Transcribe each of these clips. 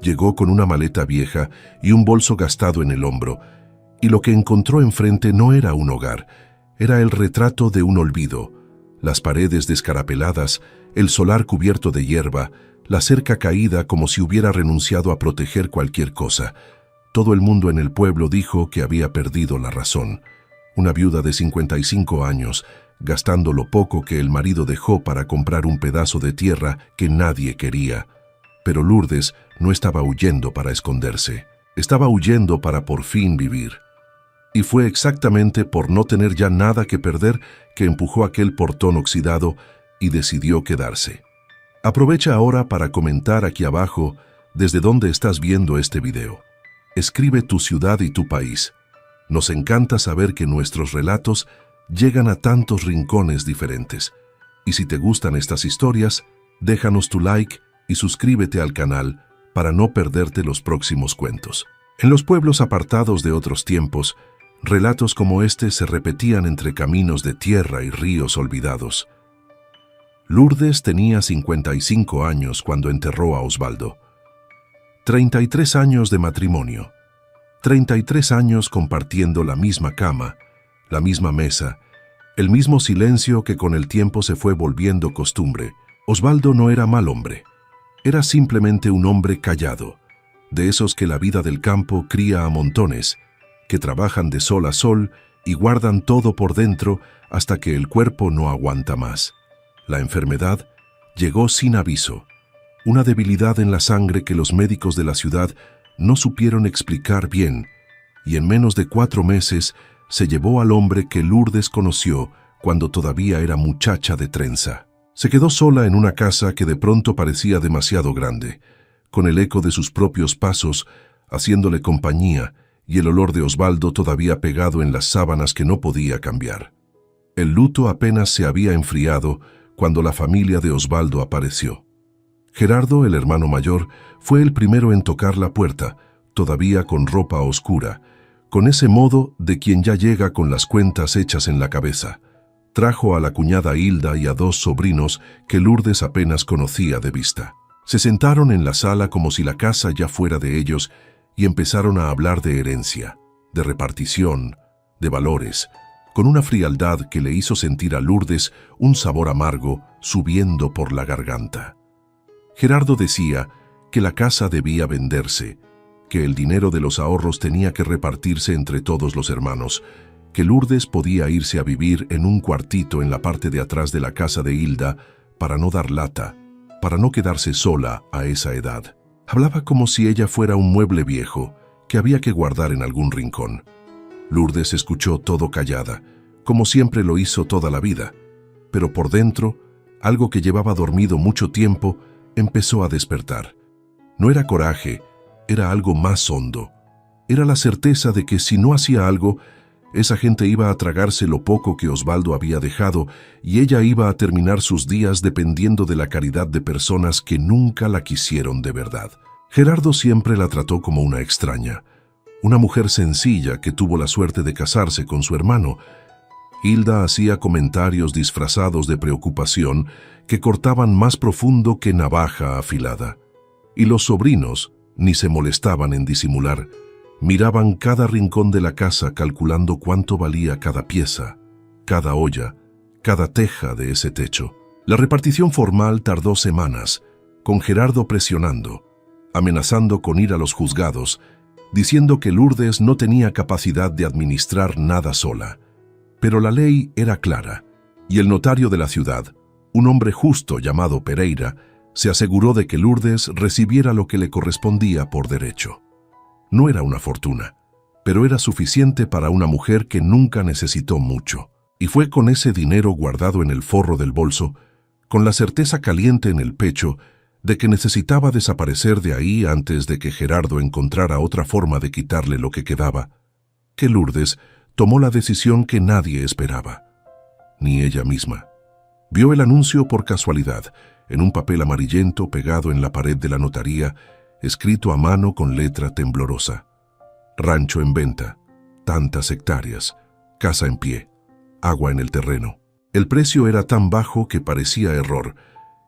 Llegó con una maleta vieja y un bolso gastado en el hombro, y lo que encontró enfrente no era un hogar, era el retrato de un olvido. Las paredes descarapeladas, el solar cubierto de hierba, la cerca caída como si hubiera renunciado a proteger cualquier cosa. Todo el mundo en el pueblo dijo que había perdido la razón. Una viuda de 55 años, gastando lo poco que el marido dejó para comprar un pedazo de tierra que nadie quería. Pero Lourdes no estaba huyendo para esconderse, estaba huyendo para por fin vivir. Y fue exactamente por no tener ya nada que perder que empujó aquel portón oxidado y decidió quedarse. Aprovecha ahora para comentar aquí abajo desde dónde estás viendo este video. Escribe tu ciudad y tu país. Nos encanta saber que nuestros relatos llegan a tantos rincones diferentes. Y si te gustan estas historias, déjanos tu like y suscríbete al canal para no perderte los próximos cuentos. En los pueblos apartados de otros tiempos, relatos como este se repetían entre caminos de tierra y ríos olvidados. Lourdes tenía 55 años cuando enterró a Osvaldo. 33 años de matrimonio. 33 años compartiendo la misma cama, la misma mesa, el mismo silencio que con el tiempo se fue volviendo costumbre. Osvaldo no era mal hombre. Era simplemente un hombre callado, de esos que la vida del campo cría a montones, que trabajan de sol a sol y guardan todo por dentro hasta que el cuerpo no aguanta más. La enfermedad llegó sin aviso, una debilidad en la sangre que los médicos de la ciudad no supieron explicar bien, y en menos de 4 meses se llevó al hombre que Lourdes conoció cuando todavía era muchacha de trenza. Se quedó sola en una casa que de pronto parecía demasiado grande, con el eco de sus propios pasos haciéndole compañía y el olor de Osvaldo todavía pegado en las sábanas que no podía cambiar. El luto apenas se había enfriado cuando la familia de Osvaldo apareció. Gerardo, el hermano mayor, fue el primero en tocar la puerta, todavía con ropa oscura, con ese modo de quien ya llega con las cuentas hechas en la cabeza. Trajo a la cuñada Hilda y a 2 sobrinos que Lourdes apenas conocía de vista. Se sentaron en la sala como si la casa ya fuera de ellos y empezaron a hablar de herencia, de repartición, de valores, con una frialdad que le hizo sentir a Lourdes un sabor amargo subiendo por la garganta. Gerardo decía que la casa debía venderse, que el dinero de los ahorros tenía que repartirse entre todos los hermanos, que Lourdes podía irse a vivir en un cuartito en la parte de atrás de la casa de Hilda para no dar lata, para no quedarse sola a esa edad. Hablaba como si ella fuera un mueble viejo que había que guardar en algún rincón. Lourdes escuchó todo callada, como siempre lo hizo toda la vida, pero por dentro, algo que llevaba dormido mucho tiempo empezó a despertar. No era coraje, era algo más hondo. Era la certeza de que si no hacía algo, esa gente iba a tragarse lo poco que Osvaldo había dejado y ella iba a terminar sus días dependiendo de la caridad de personas que nunca la quisieron de verdad. Gerardo siempre la trató como una extraña, una mujer sencilla que tuvo la suerte de casarse con su hermano. Hilda hacía comentarios disfrazados de preocupación que cortaban más profundo que navaja afilada. Y los sobrinos ni se molestaban en disimular. Miraban cada rincón de la casa calculando cuánto valía cada pieza, cada olla, cada teja de ese techo. La repartición formal tardó semanas, con Gerardo presionando, amenazando con ir a los juzgados, diciendo que Lourdes no tenía capacidad de administrar nada sola. Pero la ley era clara, y el notario de la ciudad, un hombre justo llamado Pereira, se aseguró de que Lourdes recibiera lo que le correspondía por derecho. No era una fortuna, pero era suficiente para una mujer que nunca necesitó mucho. Y fue con ese dinero guardado en el forro del bolso, con la certeza caliente en el pecho de que necesitaba desaparecer de ahí antes de que Gerardo encontrara otra forma de quitarle lo que quedaba, que Lourdes tomó la decisión que nadie esperaba, ni ella misma. Vio el anuncio por casualidad, en un papel amarillento pegado en la pared de la notaría, escrito a mano con letra temblorosa. Rancho en venta, tantas hectáreas, casa en pie, agua en el terreno. El precio era tan bajo que parecía error,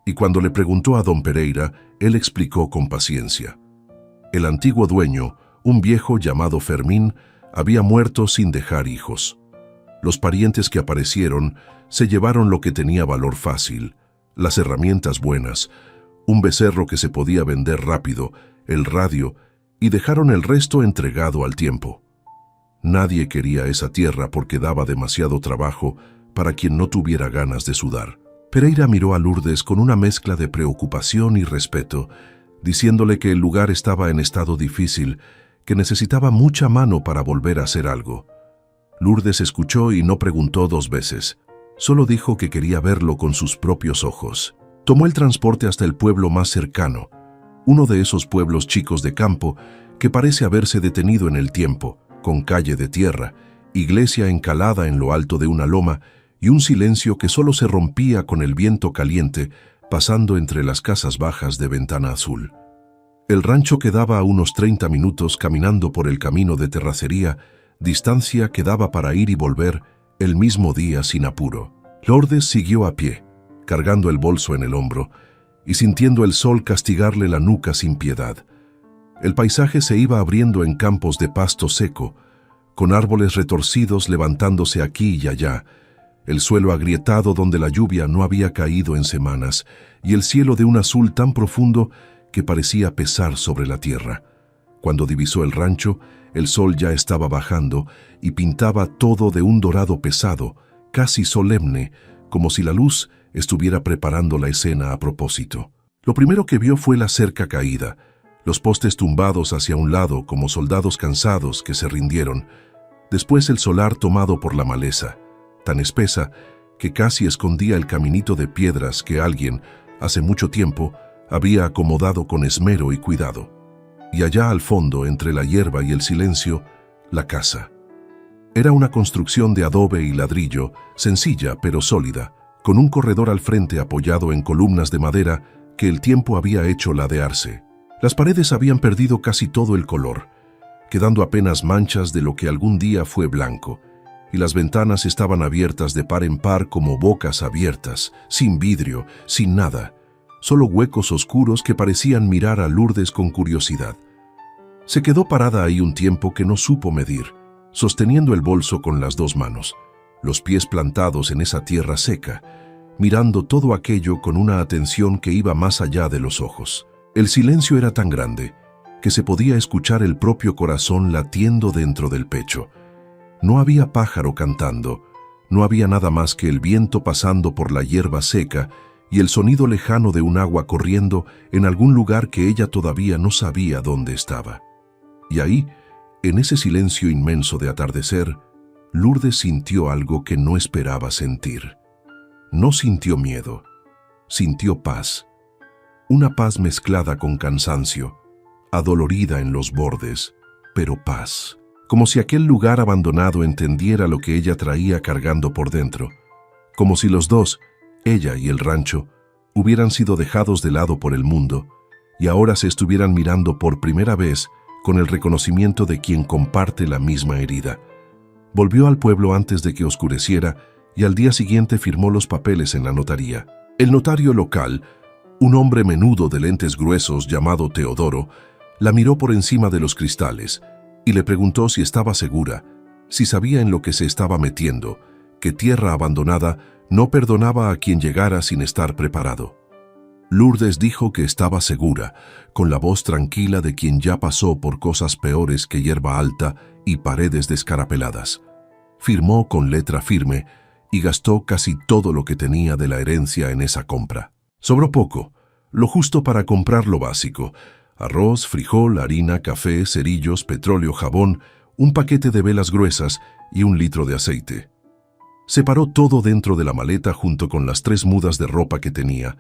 y cuando le preguntó a don Pereira, él explicó con paciencia. El antiguo dueño, un viejo llamado Fermín, había muerto sin dejar hijos. Los parientes que aparecieron se llevaron lo que tenía valor fácil, las herramientas buenas, un becerro que se podía vender rápido, el radio, y dejaron el resto entregado al tiempo. Nadie quería esa tierra porque daba demasiado trabajo para quien no tuviera ganas de sudar. Pereira miró a Lourdes con una mezcla de preocupación y respeto, diciéndole que el lugar estaba en estado difícil, que necesitaba mucha mano para volver a hacer algo. Lourdes escuchó y no preguntó dos veces. Solo dijo que quería verlo con sus propios ojos. Tomó el transporte hasta el pueblo más cercano, uno de esos pueblos chicos de campo que parece haberse detenido en el tiempo, con calle de tierra, iglesia encalada en lo alto de una loma y un silencio que solo se rompía con el viento caliente pasando entre las casas bajas de ventana azul. El rancho quedaba a unos 30 minutos caminando por el camino de terracería, distancia que daba para ir y volver el mismo día sin apuro. Lourdes siguió a pie, cargando el bolso en el hombro y sintiendo el sol castigarle la nuca sin piedad. El paisaje se iba abriendo en campos de pasto seco, con árboles retorcidos levantándose aquí y allá, el suelo agrietado donde la lluvia no había caído en semanas, y el cielo de un azul tan profundo que parecía pesar sobre la tierra. Cuando divisó el rancho, el sol ya estaba bajando y pintaba todo de un dorado pesado, casi solemne, como si la luz estuviera preparando la escena a propósito. Lo primero que vio fue la cerca caída, los postes tumbados hacia un lado como soldados cansados que se rindieron. Después el solar tomado por la maleza, tan espesa que casi escondía el caminito de piedras que alguien, hace mucho tiempo, había acomodado con esmero y cuidado. Y allá al fondo, entre la hierba y el silencio, la casa. Era una construcción de adobe y ladrillo, sencilla pero sólida, con un corredor al frente apoyado en columnas de madera que el tiempo había hecho ladearse. Las paredes habían perdido casi todo el color, quedando apenas manchas de lo que algún día fue blanco, y las ventanas estaban abiertas de par en par como bocas abiertas, sin vidrio, sin nada, solo huecos oscuros que parecían mirar a Lourdes con curiosidad. Se quedó parada ahí un tiempo que no supo medir, sosteniendo el bolso con las dos manos, los pies plantados en esa tierra seca, mirando todo aquello con una atención que iba más allá de los ojos. El silencio era tan grande que se podía escuchar el propio corazón latiendo dentro del pecho. No había pájaro cantando, no había nada más que el viento pasando por la hierba seca y el sonido lejano de un agua corriendo en algún lugar que ella todavía no sabía dónde estaba. Y ahí, en ese silencio inmenso de atardecer, Lourdes sintió algo que no esperaba sentir. No sintió miedo, sintió paz. Una paz mezclada con cansancio, adolorida en los bordes, pero paz. Como si aquel lugar abandonado entendiera lo que ella traía cargando por dentro. Como si los dos, ella y el rancho, hubieran sido dejados de lado por el mundo y ahora se estuvieran mirando por primera vez con el reconocimiento de quien comparte la misma herida. Volvió al pueblo antes de que oscureciera y al día siguiente firmó los papeles en la notaría. El notario local, un hombre menudo de lentes gruesos llamado Teodoro, la miró por encima de los cristales y le preguntó si estaba segura, si sabía en lo que se estaba metiendo, que tierra abandonada no perdonaba a quien llegara sin estar preparado. Lourdes dijo que estaba segura, con la voz tranquila de quien ya pasó por cosas peores que hierba alta y paredes descarapeladas. Firmó con letra firme y gastó casi todo lo que tenía de la herencia en esa compra. Sobró poco, lo justo para comprar lo básico: arroz, frijol, harina, café, cerillos, petróleo, jabón, un paquete de velas gruesas y 1 litro de aceite. Separó todo dentro de la maleta junto con las 3 mudas de ropa que tenía,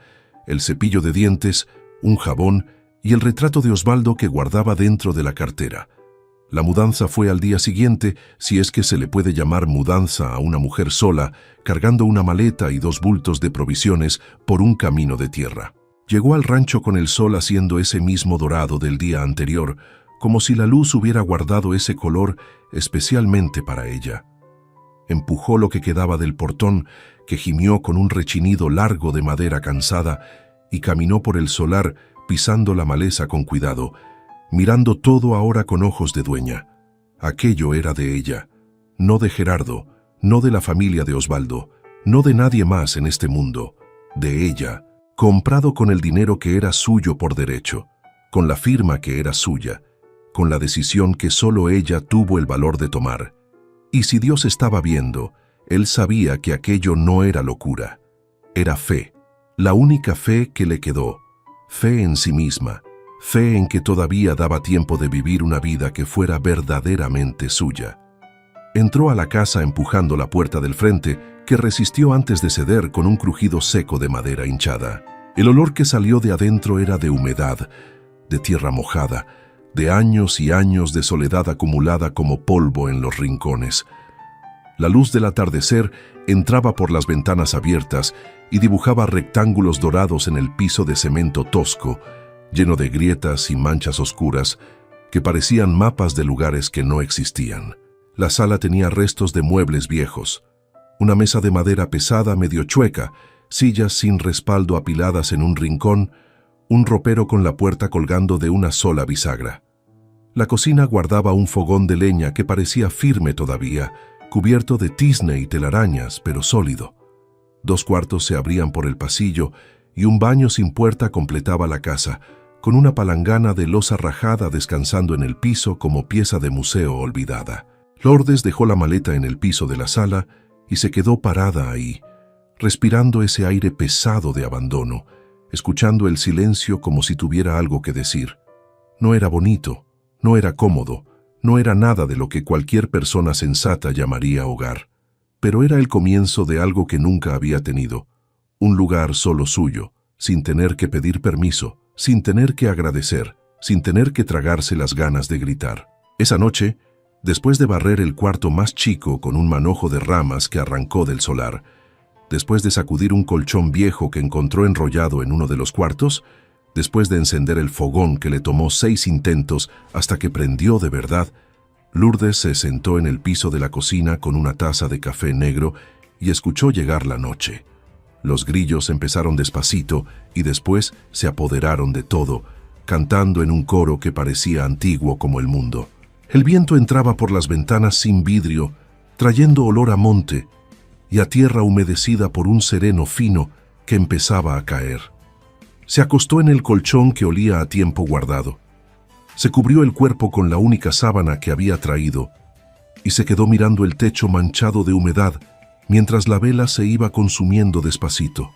el cepillo de dientes, un jabón y el retrato de Osvaldo que guardaba dentro de la cartera. La mudanza fue al día siguiente, si es que se le puede llamar mudanza a una mujer sola, cargando una maleta y 2 bultos de provisiones por un camino de tierra. Llegó al rancho con el sol haciendo ese mismo dorado del día anterior, como si la luz hubiera guardado ese color especialmente para ella. Empujó lo que quedaba del portón, que gimió con un rechinido largo de madera cansada, y caminó por el solar pisando la maleza con cuidado, mirando todo ahora con ojos de dueña. Aquello era de ella, no de Gerardo, no de la familia de Osvaldo, no de nadie más en este mundo, de ella, comprado con el dinero que era suyo por derecho, con la firma que era suya, con la decisión que solo ella tuvo el valor de tomar. Y si Dios estaba viendo, él sabía que aquello no era locura, era fe, la única fe que le quedó, fe en sí misma, fe en que todavía daba tiempo de vivir una vida que fuera verdaderamente suya. Entró a la casa empujando la puerta del frente, que resistió antes de ceder con un crujido seco de madera hinchada. El olor que salió de adentro era de humedad, de tierra mojada, de años y años de soledad acumulada como polvo en los rincones. La luz del atardecer entraba por las ventanas abiertas y dibujaba rectángulos dorados en el piso de cemento tosco, lleno de grietas y manchas oscuras que parecían mapas de lugares que no existían. La sala tenía restos de muebles viejos, una mesa de madera pesada medio chueca, sillas sin respaldo apiladas en un rincón, un ropero con la puerta colgando de una sola bisagra. La cocina guardaba un fogón de leña que parecía firme todavía, cubierto de tizne y telarañas, pero sólido. 2 cuartos se abrían por el pasillo y un baño sin puerta completaba la casa, con una palangana de losa rajada descansando en el piso como pieza de museo olvidada. Lourdes dejó la maleta en el piso de la sala y se quedó parada ahí, respirando ese aire pesado de abandono, escuchando el silencio como si tuviera algo que decir. No era bonito, no era cómodo, no era nada de lo que cualquier persona sensata llamaría hogar, pero era el comienzo de algo que nunca había tenido, un lugar solo suyo, sin tener que pedir permiso, sin tener que agradecer, sin tener que tragarse las ganas de gritar. Esa noche, después de barrer el cuarto más chico con un manojo de ramas que arrancó del solar, después de sacudir un colchón viejo que encontró enrollado en uno de los cuartos, después de encender el fogón que le tomó 6 intentos hasta que prendió de verdad, Lourdes se sentó en el piso de la cocina con una taza de café negro y escuchó llegar la noche. Los grillos empezaron despacito y después se apoderaron de todo, cantando en un coro que parecía antiguo como el mundo. El viento entraba por las ventanas sin vidrio, trayendo olor a monte y a tierra humedecida por un sereno fino que empezaba a caer. Se acostó en el colchón que olía a tiempo guardado. Se cubrió el cuerpo con la única sábana que había traído y se quedó mirando el techo manchado de humedad mientras la vela se iba consumiendo despacito.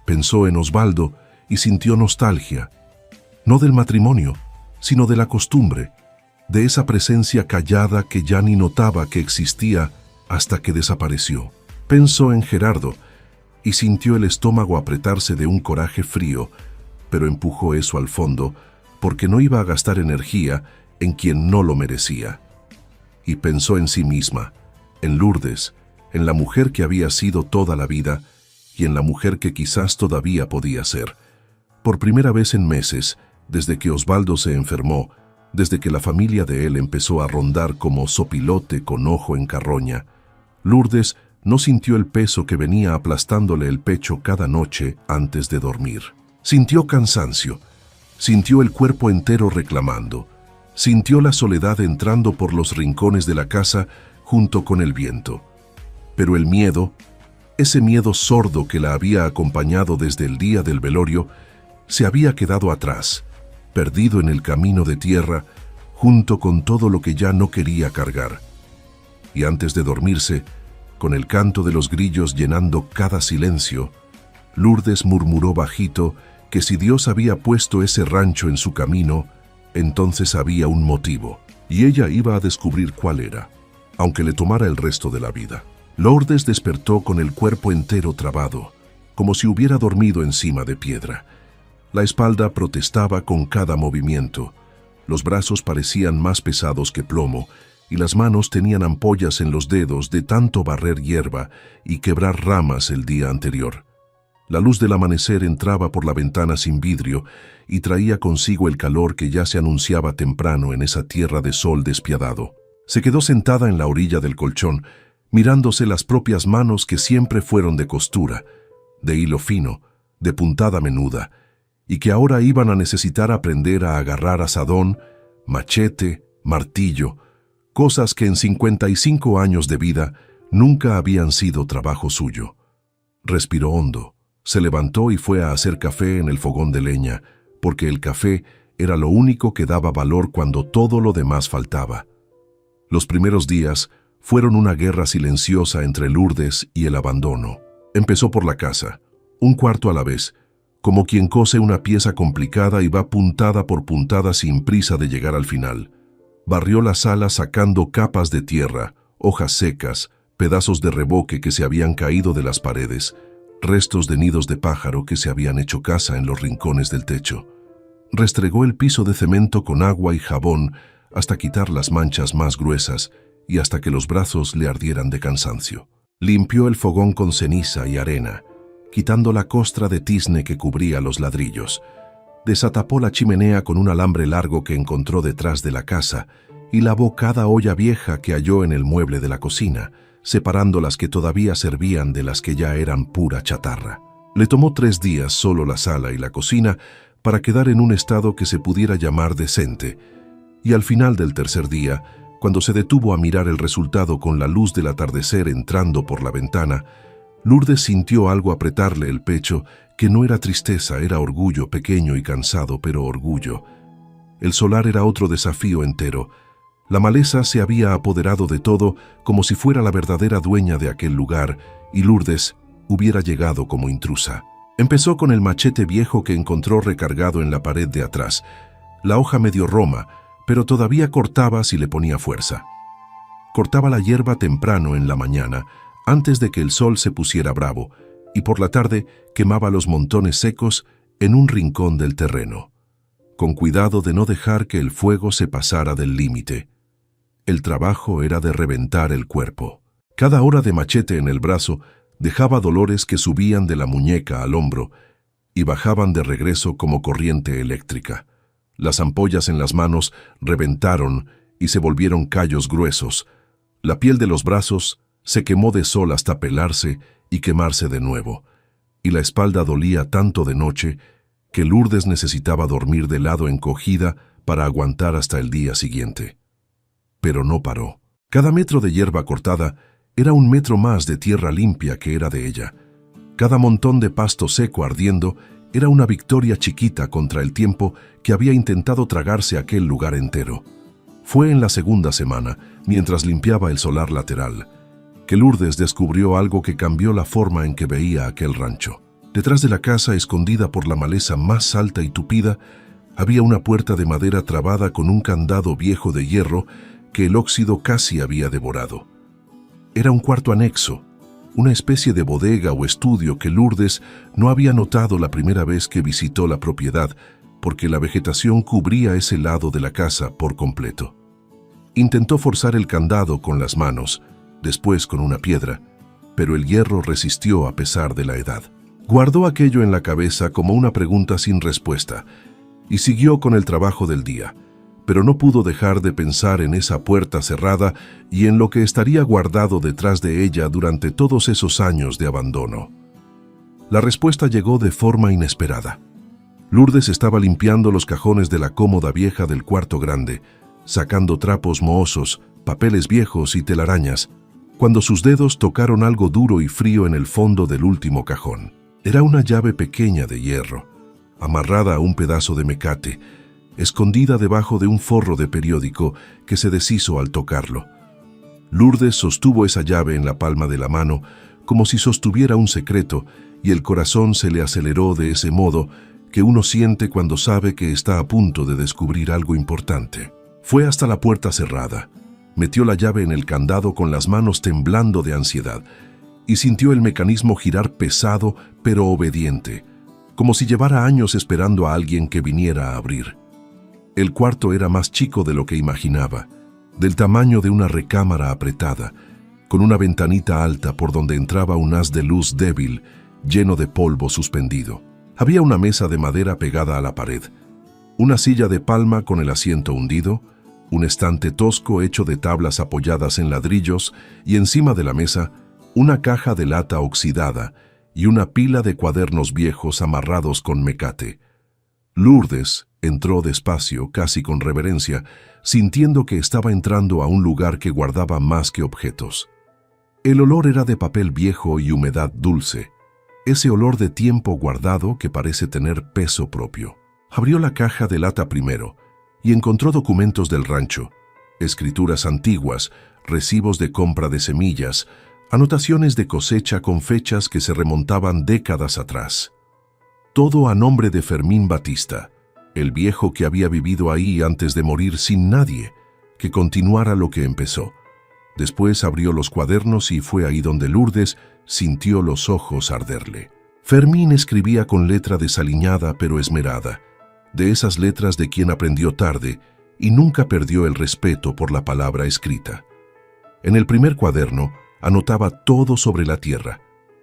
Pensó en Osvaldo y sintió nostalgia, no del matrimonio, sino de la costumbre, de esa presencia callada que ya ni notaba que existía hasta que desapareció. Pensó en Gerardo y sintió el estómago apretarse de un coraje frío, pero empujó eso al fondo porque no iba a gastar energía en quien no lo merecía. Y pensó en sí misma, en Lourdes, en la mujer que había sido toda la vida y en la mujer que quizás todavía podía ser. Por primera vez en meses, desde que Osvaldo se enfermó, desde que la familia de él empezó a rondar como sopilote con ojo en carroña, Lourdes no sintió el peso que venía aplastándole el pecho cada noche antes de dormir. Sintió cansancio, sintió el cuerpo entero reclamando, sintió la soledad entrando por los rincones de la casa junto con el viento. Pero el miedo, ese miedo sordo que la había acompañado desde el día del velorio, se había quedado atrás, perdido en el camino de tierra, junto con todo lo que ya no quería cargar. Y antes de dormirse, con el canto de los grillos llenando cada silencio, Lourdes murmuró bajito que si Dios había puesto ese rancho en su camino, entonces había un motivo, y ella iba a descubrir cuál era, aunque le tomara el resto de la vida. Lourdes despertó con el cuerpo entero trabado, como si hubiera dormido encima de piedra. La espalda protestaba con cada movimiento, los brazos parecían más pesados que plomo, y las manos tenían ampollas en los dedos de tanto barrer hierba y quebrar ramas el día anterior. La luz del amanecer entraba por la ventana sin vidrio y traía consigo el calor que ya se anunciaba temprano en esa tierra de sol despiadado. Se quedó sentada en la orilla del colchón, mirándose las propias manos que siempre fueron de costura, de hilo fino, de puntada menuda, y que ahora iban a necesitar aprender a agarrar azadón, machete, martillo, cosas que en 55 años de vida nunca habían sido trabajo suyo. Respiró hondo, se levantó y fue a hacer café en el fogón de leña, porque el café era lo único que daba valor cuando todo lo demás faltaba. Los primeros días fueron una guerra silenciosa entre Lourdes y el abandono. Empezó por la casa, un cuarto a la vez, como quien cose una pieza complicada y va puntada por puntada sin prisa de llegar al final. Barrió la sala sacando capas de tierra, hojas secas, pedazos de revoque que se habían caído de las paredes, restos de nidos de pájaro que se habían hecho casa en los rincones del techo. Restregó el piso de cemento con agua y jabón hasta quitar las manchas más gruesas y hasta que los brazos le ardieran de cansancio. Limpió el fogón con ceniza y arena, quitando la costra de tizne que cubría los ladrillos. Desatapó la chimenea con un alambre largo que encontró detrás de la casa y lavó cada olla vieja que halló en el mueble de la cocina, separando las que todavía servían de las que ya eran pura chatarra. Le tomó 3 días solo la sala y la cocina para quedar en un estado que se pudiera llamar decente, y al final del tercer día, cuando se detuvo a mirar el resultado con la luz del atardecer entrando por la ventana, Lourdes sintió algo apretarle el pecho, que no era tristeza, era orgullo, pequeño y cansado, pero orgullo. El solar era otro desafío entero. La maleza se había apoderado de todo como si fuera la verdadera dueña de aquel lugar, y Lourdes hubiera llegado como intrusa. Empezó con el machete viejo que encontró recargado en la pared de atrás. La hoja medio roma, pero todavía cortaba si le ponía fuerza. Cortaba la hierba temprano en la mañana, antes de que el sol se pusiera bravo, y por la tarde quemaba los montones secos en un rincón del terreno, con cuidado de no dejar que el fuego se pasara del límite. El trabajo era de reventar el cuerpo. Cada hora de machete en el brazo dejaba dolores que subían de la muñeca al hombro y bajaban de regreso como corriente eléctrica. Las ampollas en las manos reventaron y se volvieron callos gruesos. La piel de los brazos se quemó de sol hasta pelarse y quemarse de nuevo, y la espalda dolía tanto de noche que Lourdes necesitaba dormir de lado encogida para aguantar hasta el día siguiente. Pero no paró. Cada metro de hierba cortada era un metro más de tierra limpia que era de ella. Cada montón de pasto seco ardiendo era una victoria chiquita contra el tiempo que había intentado tragarse aquel lugar entero. Fue en la segunda semana, mientras limpiaba el solar lateral, que Lourdes descubrió algo que cambió la forma en que veía aquel rancho. Detrás de la casa, escondida por la maleza más alta y tupida, había una puerta de madera trabada con un candado viejo de hierro que el óxido casi había devorado. Era un cuarto anexo, una especie de bodega o estudio que Lourdes no había notado la primera vez que visitó la propiedad, porque la vegetación cubría ese lado de la casa por completo. Intentó forzar el candado con las manos, después con una piedra, pero el hierro resistió a pesar de la edad. Guardó aquello en la cabeza como una pregunta sin respuesta y siguió con el trabajo del día, pero no pudo dejar de pensar en esa puerta cerrada y en lo que estaría guardado detrás de ella durante todos esos años de abandono. La respuesta llegó de forma inesperada. Lourdes estaba limpiando los cajones de la cómoda vieja del cuarto grande, sacando trapos mohosos, papeles viejos y telarañas, cuando sus dedos tocaron algo duro y frío en el fondo del último cajón. Era una llave pequeña de hierro, amarrada a un pedazo de mecate, escondida debajo de un forro de periódico que se deshizo al tocarlo. Lourdes sostuvo esa llave en la palma de la mano como si sostuviera un secreto, y el corazón se le aceleró de ese modo que uno siente cuando sabe que está a punto de descubrir algo importante. Fue hasta la puerta cerrada, metió la llave en el candado con las manos temblando de ansiedad y sintió el mecanismo girar pesado pero obediente, como si llevara años esperando a alguien que viniera a abrir. El cuarto era más chico de lo que imaginaba, del tamaño de una recámara apretada, con una ventanita alta por donde entraba un haz de luz débil, lleno de polvo suspendido. Había una mesa de madera pegada a la pared, una silla de palma con el asiento hundido, un estante tosco hecho de tablas apoyadas en ladrillos y encima de la mesa una caja de lata oxidada y una pila de cuadernos viejos amarrados con mecate. Lourdes entró despacio, casi con reverencia, sintiendo que estaba entrando a un lugar que guardaba más que objetos. El olor era de papel viejo y humedad dulce, ese olor de tiempo guardado que parece tener peso propio. Abrió la caja de lata primero y encontró documentos del rancho, escrituras antiguas, recibos de compra de semillas, anotaciones de cosecha con fechas que se remontaban décadas atrás. Todo a nombre de Fermín Batista, el viejo que había vivido ahí antes de morir sin nadie, que continuara lo que empezó. Después abrió los cuadernos y fue ahí donde Lourdes sintió los ojos arderle. Fermín escribía con letra desaliñada pero esmerada, de esas letras de quien aprendió tarde y nunca perdió el respeto por la palabra escrita. En el primer cuaderno anotaba todo sobre la tierra,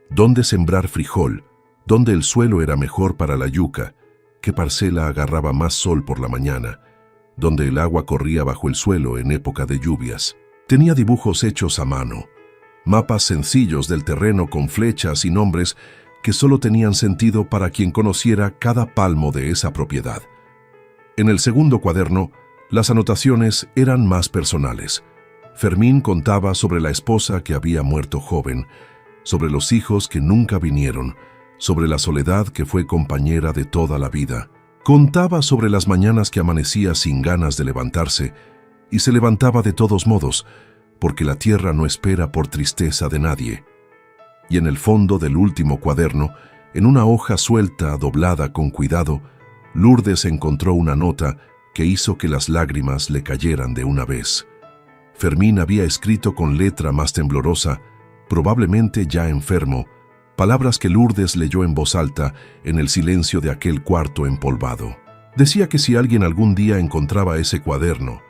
dónde sembrar frijol, dónde el suelo era mejor para la yuca, qué parcela agarraba más sol por la mañana, dónde el agua corría bajo el suelo en época de lluvias. Tenía dibujos hechos a mano, mapas sencillos del terreno con flechas y nombres que solo tenían sentido para quien conociera cada palmo de esa propiedad. En el segundo cuaderno, las anotaciones eran más personales. Fermín contaba sobre la esposa que había muerto joven, sobre los hijos que nunca vinieron, sobre la soledad que fue compañera de toda la vida. Contaba sobre las mañanas que amanecía sin ganas de levantarse y se levantaba de todos modos, porque la tierra no espera por tristeza de nadie. Y en el fondo del último cuaderno, en una hoja suelta doblada con cuidado, Lourdes encontró una nota que hizo que las lágrimas le cayeran de una vez. Fermín había escrito con letra más temblorosa, probablemente ya enfermo, palabras que Lourdes leyó en voz alta en el silencio de aquel cuarto empolvado. Decía que si alguien algún día encontraba ese cuaderno,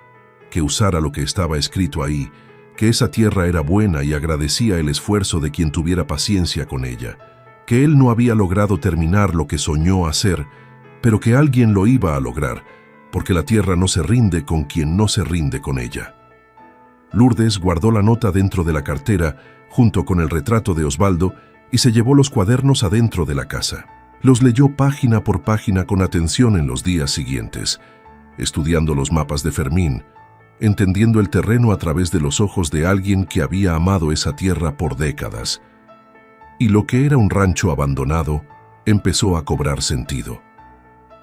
que usara lo que estaba escrito ahí, que esa tierra era buena y agradecía el esfuerzo de quien tuviera paciencia con ella, que él no había logrado terminar lo que soñó hacer, pero que alguien lo iba a lograr, porque la tierra no se rinde con quien no se rinde con ella. Lourdes guardó la nota dentro de la cartera, junto con el retrato de Osvaldo, y se llevó los cuadernos adentro de la casa. Los leyó página por página con atención en los días siguientes, estudiando los mapas de Fermín, entendiendo el terreno a través de los ojos de alguien que había amado esa tierra por décadas. Y lo que era un rancho abandonado empezó a cobrar sentido.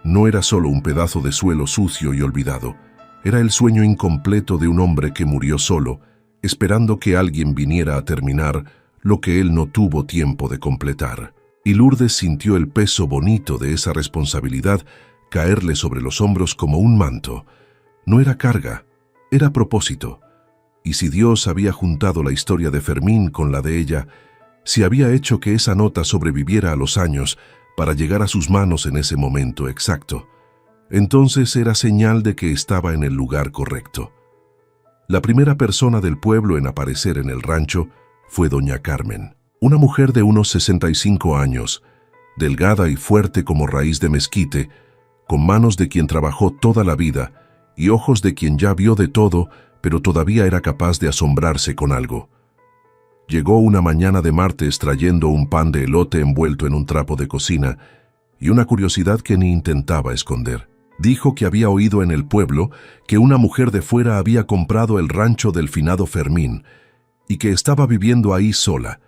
No era solo un pedazo de suelo sucio y olvidado, era el sueño incompleto de un hombre que murió solo, esperando que alguien viniera a terminar lo que él no tuvo tiempo de completar. Y Lourdes sintió el peso bonito de esa responsabilidad caerle sobre los hombros como un manto. No era carga, era propósito. Y si Dios había juntado la historia de Fermín con la de ella, si había hecho que esa nota sobreviviera a los años para llegar a sus manos en ese momento exacto, entonces era señal de que estaba en el lugar correcto. La primera persona del pueblo en aparecer en el rancho fue doña Carmen, una mujer de unos 65 años, delgada y fuerte como raíz de mezquite, con manos de quien trabajó toda la vida y ojos de quien ya vio de todo, pero todavía era capaz de asombrarse con algo. Llegó una mañana de martes trayendo un pan de elote envuelto en un trapo de cocina y una curiosidad que ni intentaba esconder. Dijo que había oído en el pueblo que una mujer de fuera había comprado el rancho del finado Fermín y que estaba viviendo ahí sola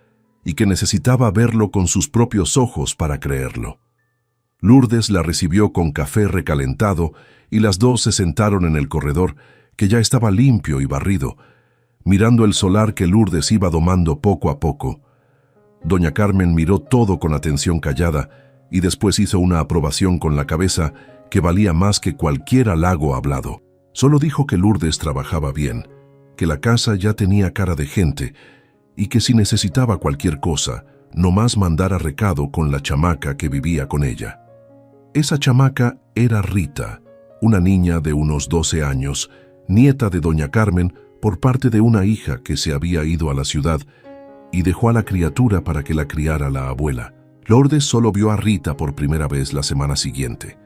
y que necesitaba verlo con sus propios ojos para creerlo. Lourdes la recibió con café recalentado y las dos se sentaron en el corredor, que ya estaba limpio y barrido, mirando el solar que Lourdes iba domando poco a poco. Doña Carmen miró todo con atención callada y después hizo una aprobación con la cabeza que valía más que cualquier halago hablado. Solo dijo que Lourdes trabajaba bien, que la casa ya tenía cara de gente y que si necesitaba cualquier cosa, nomás mandara recado con la chamaca que vivía con ella. Esa chamaca era Rita, una niña de unos 12 años, nieta de doña Carmen por parte de una hija que se había ido a la ciudad y dejó a la criatura para que la criara la abuela. Lourdes solo vio a Rita por primera vez la semana siguiente.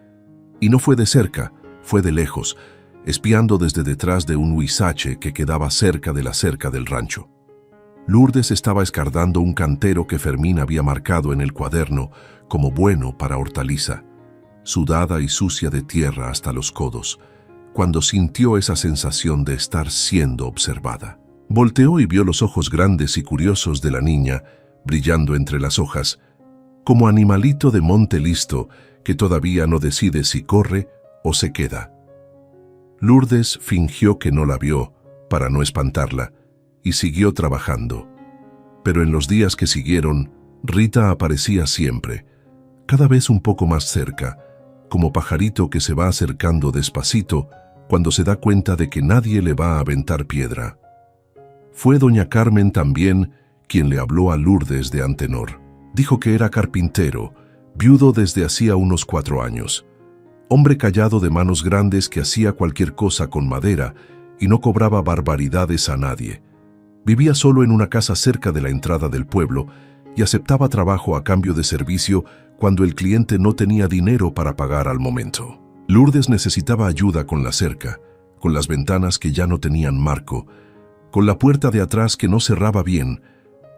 Y no fue de cerca, fue de lejos, espiando desde detrás de un huizache que quedaba cerca de la cerca del rancho. Lourdes estaba escardando un cantero que Fermín había marcado en el cuaderno como bueno para hortaliza. sudada y sucia de tierra hasta los codos, cuando sintió esa sensación de estar siendo observada. Volteó y vio los ojos grandes y curiosos de la niña, brillando entre las hojas, como animalito de monte listo que todavía no decide si corre o se queda. Lourdes fingió que no la vio, para no espantarla, y siguió trabajando. Pero en los días que siguieron, Rita aparecía siempre, cada vez un poco más cerca, como pajarito que se va acercando despacito cuando se da cuenta de que nadie le va a aventar piedra. Fue doña Carmen también quien le habló a Lourdes de Antenor. Dijo que era carpintero, viudo desde hacía unos 4 años. Hombre callado de manos grandes que hacía cualquier cosa con madera y no cobraba barbaridades a nadie. Vivía solo en una casa cerca de la entrada del pueblo y aceptaba trabajo a cambio de servicio cuando el cliente no tenía dinero para pagar al momento. Lourdes necesitaba ayuda con la cerca, con las ventanas que ya no tenían marco, con la puerta de atrás que no cerraba bien,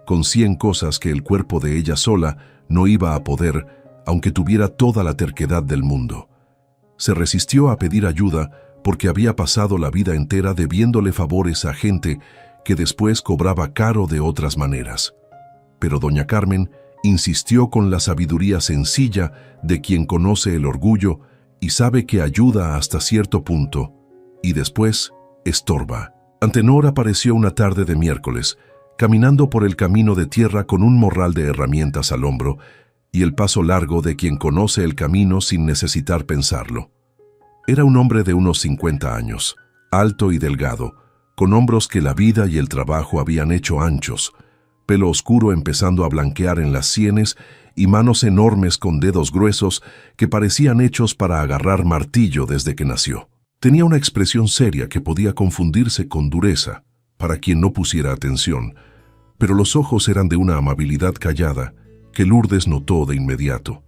con 100 cosas que el cuerpo de ella sola no iba a poder, aunque tuviera toda la terquedad del mundo. Se resistió a pedir ayuda porque había pasado la vida entera debiéndole favores a gente que después cobraba caro de otras maneras. Pero doña Carmen insistió con la sabiduría sencilla de quien conoce el orgullo y sabe que ayuda hasta cierto punto, y después estorba. Antenor apareció una tarde de miércoles, caminando por el camino de tierra con un morral de herramientas al hombro y el paso largo de quien conoce el camino sin necesitar pensarlo. Era un hombre de unos 50 años, alto y delgado, con hombros que la vida y el trabajo habían hecho anchos, pelo oscuro empezando a blanquear en las sienes y manos enormes con dedos gruesos que parecían hechos para agarrar martillo desde que nació. Tenía una expresión seria que podía confundirse con dureza para quien no pusiera atención, pero los ojos eran de una amabilidad callada que Lourdes notó de inmediato.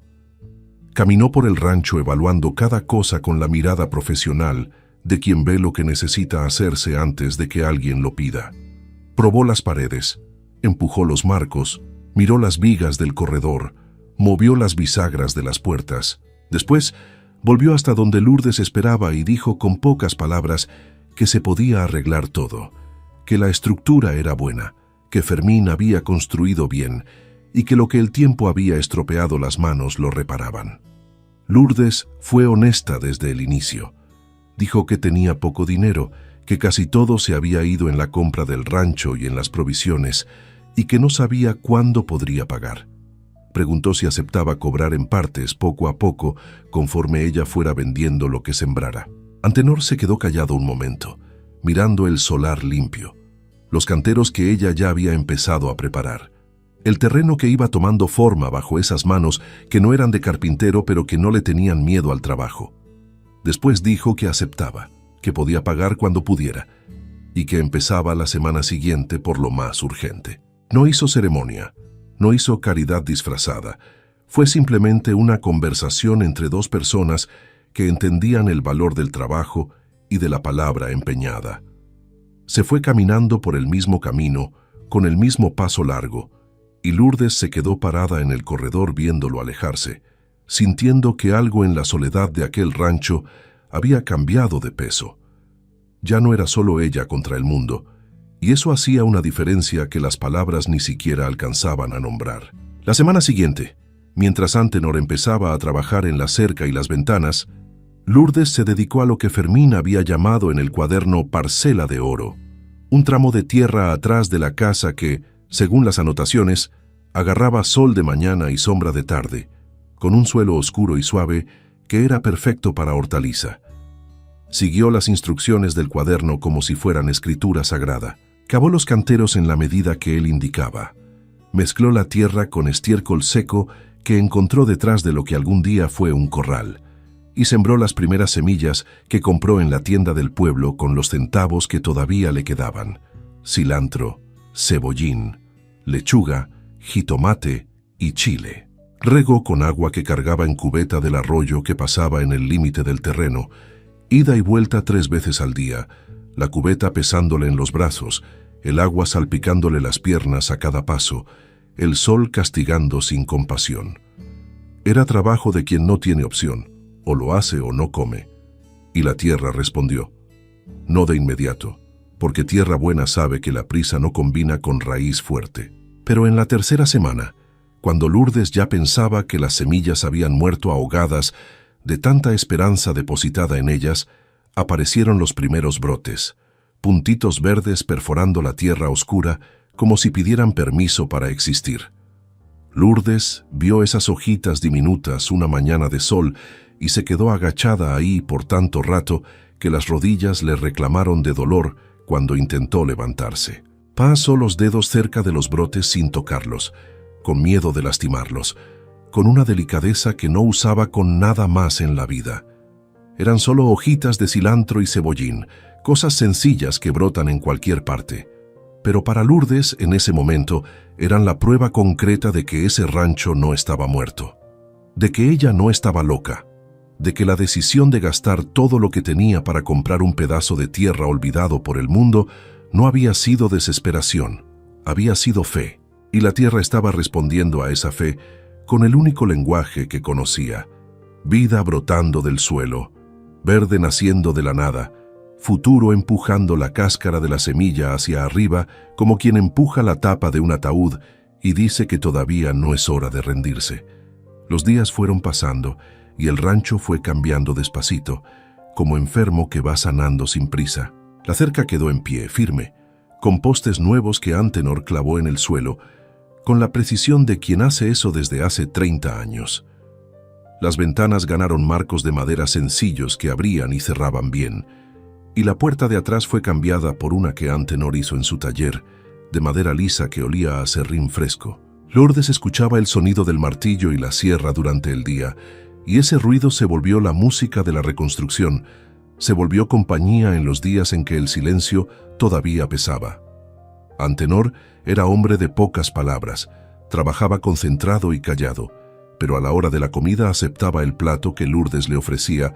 Caminó por el rancho evaluando cada cosa con la mirada profesional de quien ve lo que necesita hacerse antes de que alguien lo pida. Probó las paredes, empujó los marcos, miró las vigas del corredor, movió las bisagras de las puertas. Después, volvió hasta donde Lourdes esperaba y dijo con pocas palabras que se podía arreglar todo, que la estructura era buena, que Fermín había construido bien y que lo que el tiempo había estropeado las manos lo reparaban. Lourdes fue honesta desde el inicio. Dijo que tenía poco dinero, que casi todo se había ido en la compra del rancho y en las provisiones, y que no sabía cuándo podría pagar. Preguntó si aceptaba cobrar en partes, poco a poco, conforme ella fuera vendiendo lo que sembrara. Antenor se quedó callado un momento, mirando el solar limpio, los canteros que ella ya había empezado a preparar, el terreno que iba tomando forma bajo esas manos que no eran de carpintero pero que no le tenían miedo al trabajo. Después dijo que aceptaba, que podía pagar cuando pudiera, y que empezaba la semana siguiente por lo más urgente. No hizo ceremonia, no hizo caridad disfrazada, fue simplemente una conversación entre dos personas que entendían el valor del trabajo y de la palabra empeñada. Se fue caminando por el mismo camino, con el mismo paso largo, y Lourdes se quedó parada en el corredor viéndolo alejarse, sintiendo que algo en la soledad de aquel rancho había cambiado de peso. Ya no era solo ella contra el mundo, y eso hacía una diferencia que las palabras ni siquiera alcanzaban a nombrar. La semana siguiente, mientras Antenor empezaba a trabajar en la cerca y las ventanas, Lourdes se dedicó a lo que Fermín había llamado en el cuaderno parcela de oro, un tramo de tierra atrás de la casa que, según las anotaciones, agarraba sol de mañana y sombra de tarde, con un suelo oscuro y suave que era perfecto para hortaliza. Siguió las instrucciones del cuaderno como si fueran escritura sagrada. Cavó los canteros en la medida que él indicaba. Mezcló la tierra con estiércol seco que encontró detrás de lo que algún día fue un corral, y sembró las primeras semillas que compró en la tienda del pueblo con los centavos que todavía le quedaban: cilantro, cebollín, lechuga, jitomate y chile. Regó con agua que cargaba en cubeta del arroyo que pasaba en el límite del terreno, ida y vuelta 3 veces al día, la cubeta pesándole en los brazos, el agua salpicándole las piernas a cada paso, el sol castigando sin compasión. Era trabajo de quien no tiene opción, o lo hace o no come. Y la tierra respondió: no de inmediato, porque tierra buena sabe que la prisa no combina con raíz fuerte. Pero en la tercera semana, cuando Lourdes ya pensaba que las semillas habían muerto ahogadas de tanta esperanza depositada en ellas, aparecieron los primeros brotes, puntitos verdes perforando la tierra oscura como si pidieran permiso para existir. Lourdes vio esas hojitas diminutas una mañana de sol y se quedó agachada ahí por tanto rato que las rodillas le reclamaron de dolor cuando intentó levantarse. Pasó los dedos cerca de los brotes sin tocarlos, con miedo de lastimarlos, con una delicadeza que no usaba con nada más en la vida. Eran solo hojitas de cilantro y cebollín, cosas sencillas que brotan en cualquier parte. Pero para Lourdes, en ese momento, eran la prueba concreta de que ese rancho no estaba muerto, de que ella no estaba loca, de que la decisión de gastar todo lo que tenía para comprar un pedazo de tierra olvidado por el mundo no había sido desesperación, había sido fe. Y la tierra estaba respondiendo a esa fe con el único lenguaje que conocía: vida brotando del suelo, verde naciendo de la nada, futuro empujando la cáscara de la semilla hacia arriba como quien empuja la tapa de un ataúd y dice que todavía no es hora de rendirse. Los días fueron pasando y el rancho fue cambiando despacito, como enfermo que va sanando sin prisa. La cerca quedó en pie, firme, con postes nuevos que Antenor clavó en el suelo, con la precisión de quien hace eso desde hace 30 años. Las ventanas ganaron marcos de madera sencillos que abrían y cerraban bien, y la puerta de atrás fue cambiada por una que Antenor hizo en su taller, de madera lisa que olía a serrín fresco. Lourdes escuchaba el sonido del martillo y la sierra durante el día, y ese ruido se volvió la música de la reconstrucción, se volvió compañía en los días en que el silencio todavía pesaba. Antenor era hombre de pocas palabras, trabajaba concentrado y callado, pero a la hora de la comida aceptaba el plato que Lourdes le ofrecía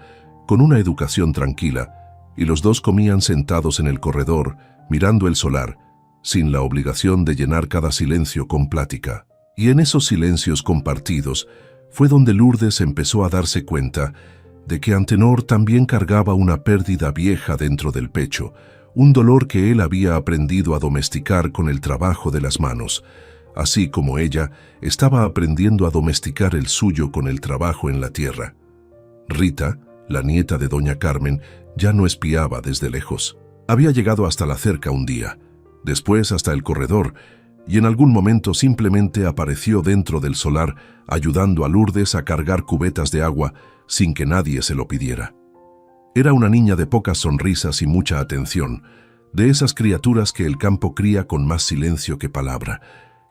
con una educación tranquila, y los dos comían sentados en el corredor, mirando el solar, sin la obligación de llenar cada silencio con plática. Y en esos silencios compartidos fue donde Lourdes empezó a darse cuenta de que Antenor también cargaba una pérdida vieja dentro del pecho, un dolor que él había aprendido a domesticar con el trabajo de las manos, así como ella estaba aprendiendo a domesticar el suyo con el trabajo en la tierra. Rita, la nieta de doña Carmen, ya no espiaba desde lejos. Había llegado hasta la cerca un día, después hasta el corredor, y en algún momento simplemente apareció dentro del solar, ayudando a Lourdes a cargar cubetas de agua sin que nadie se lo pidiera. Era una niña de pocas sonrisas y mucha atención, de esas criaturas que el campo cría con más silencio que palabra,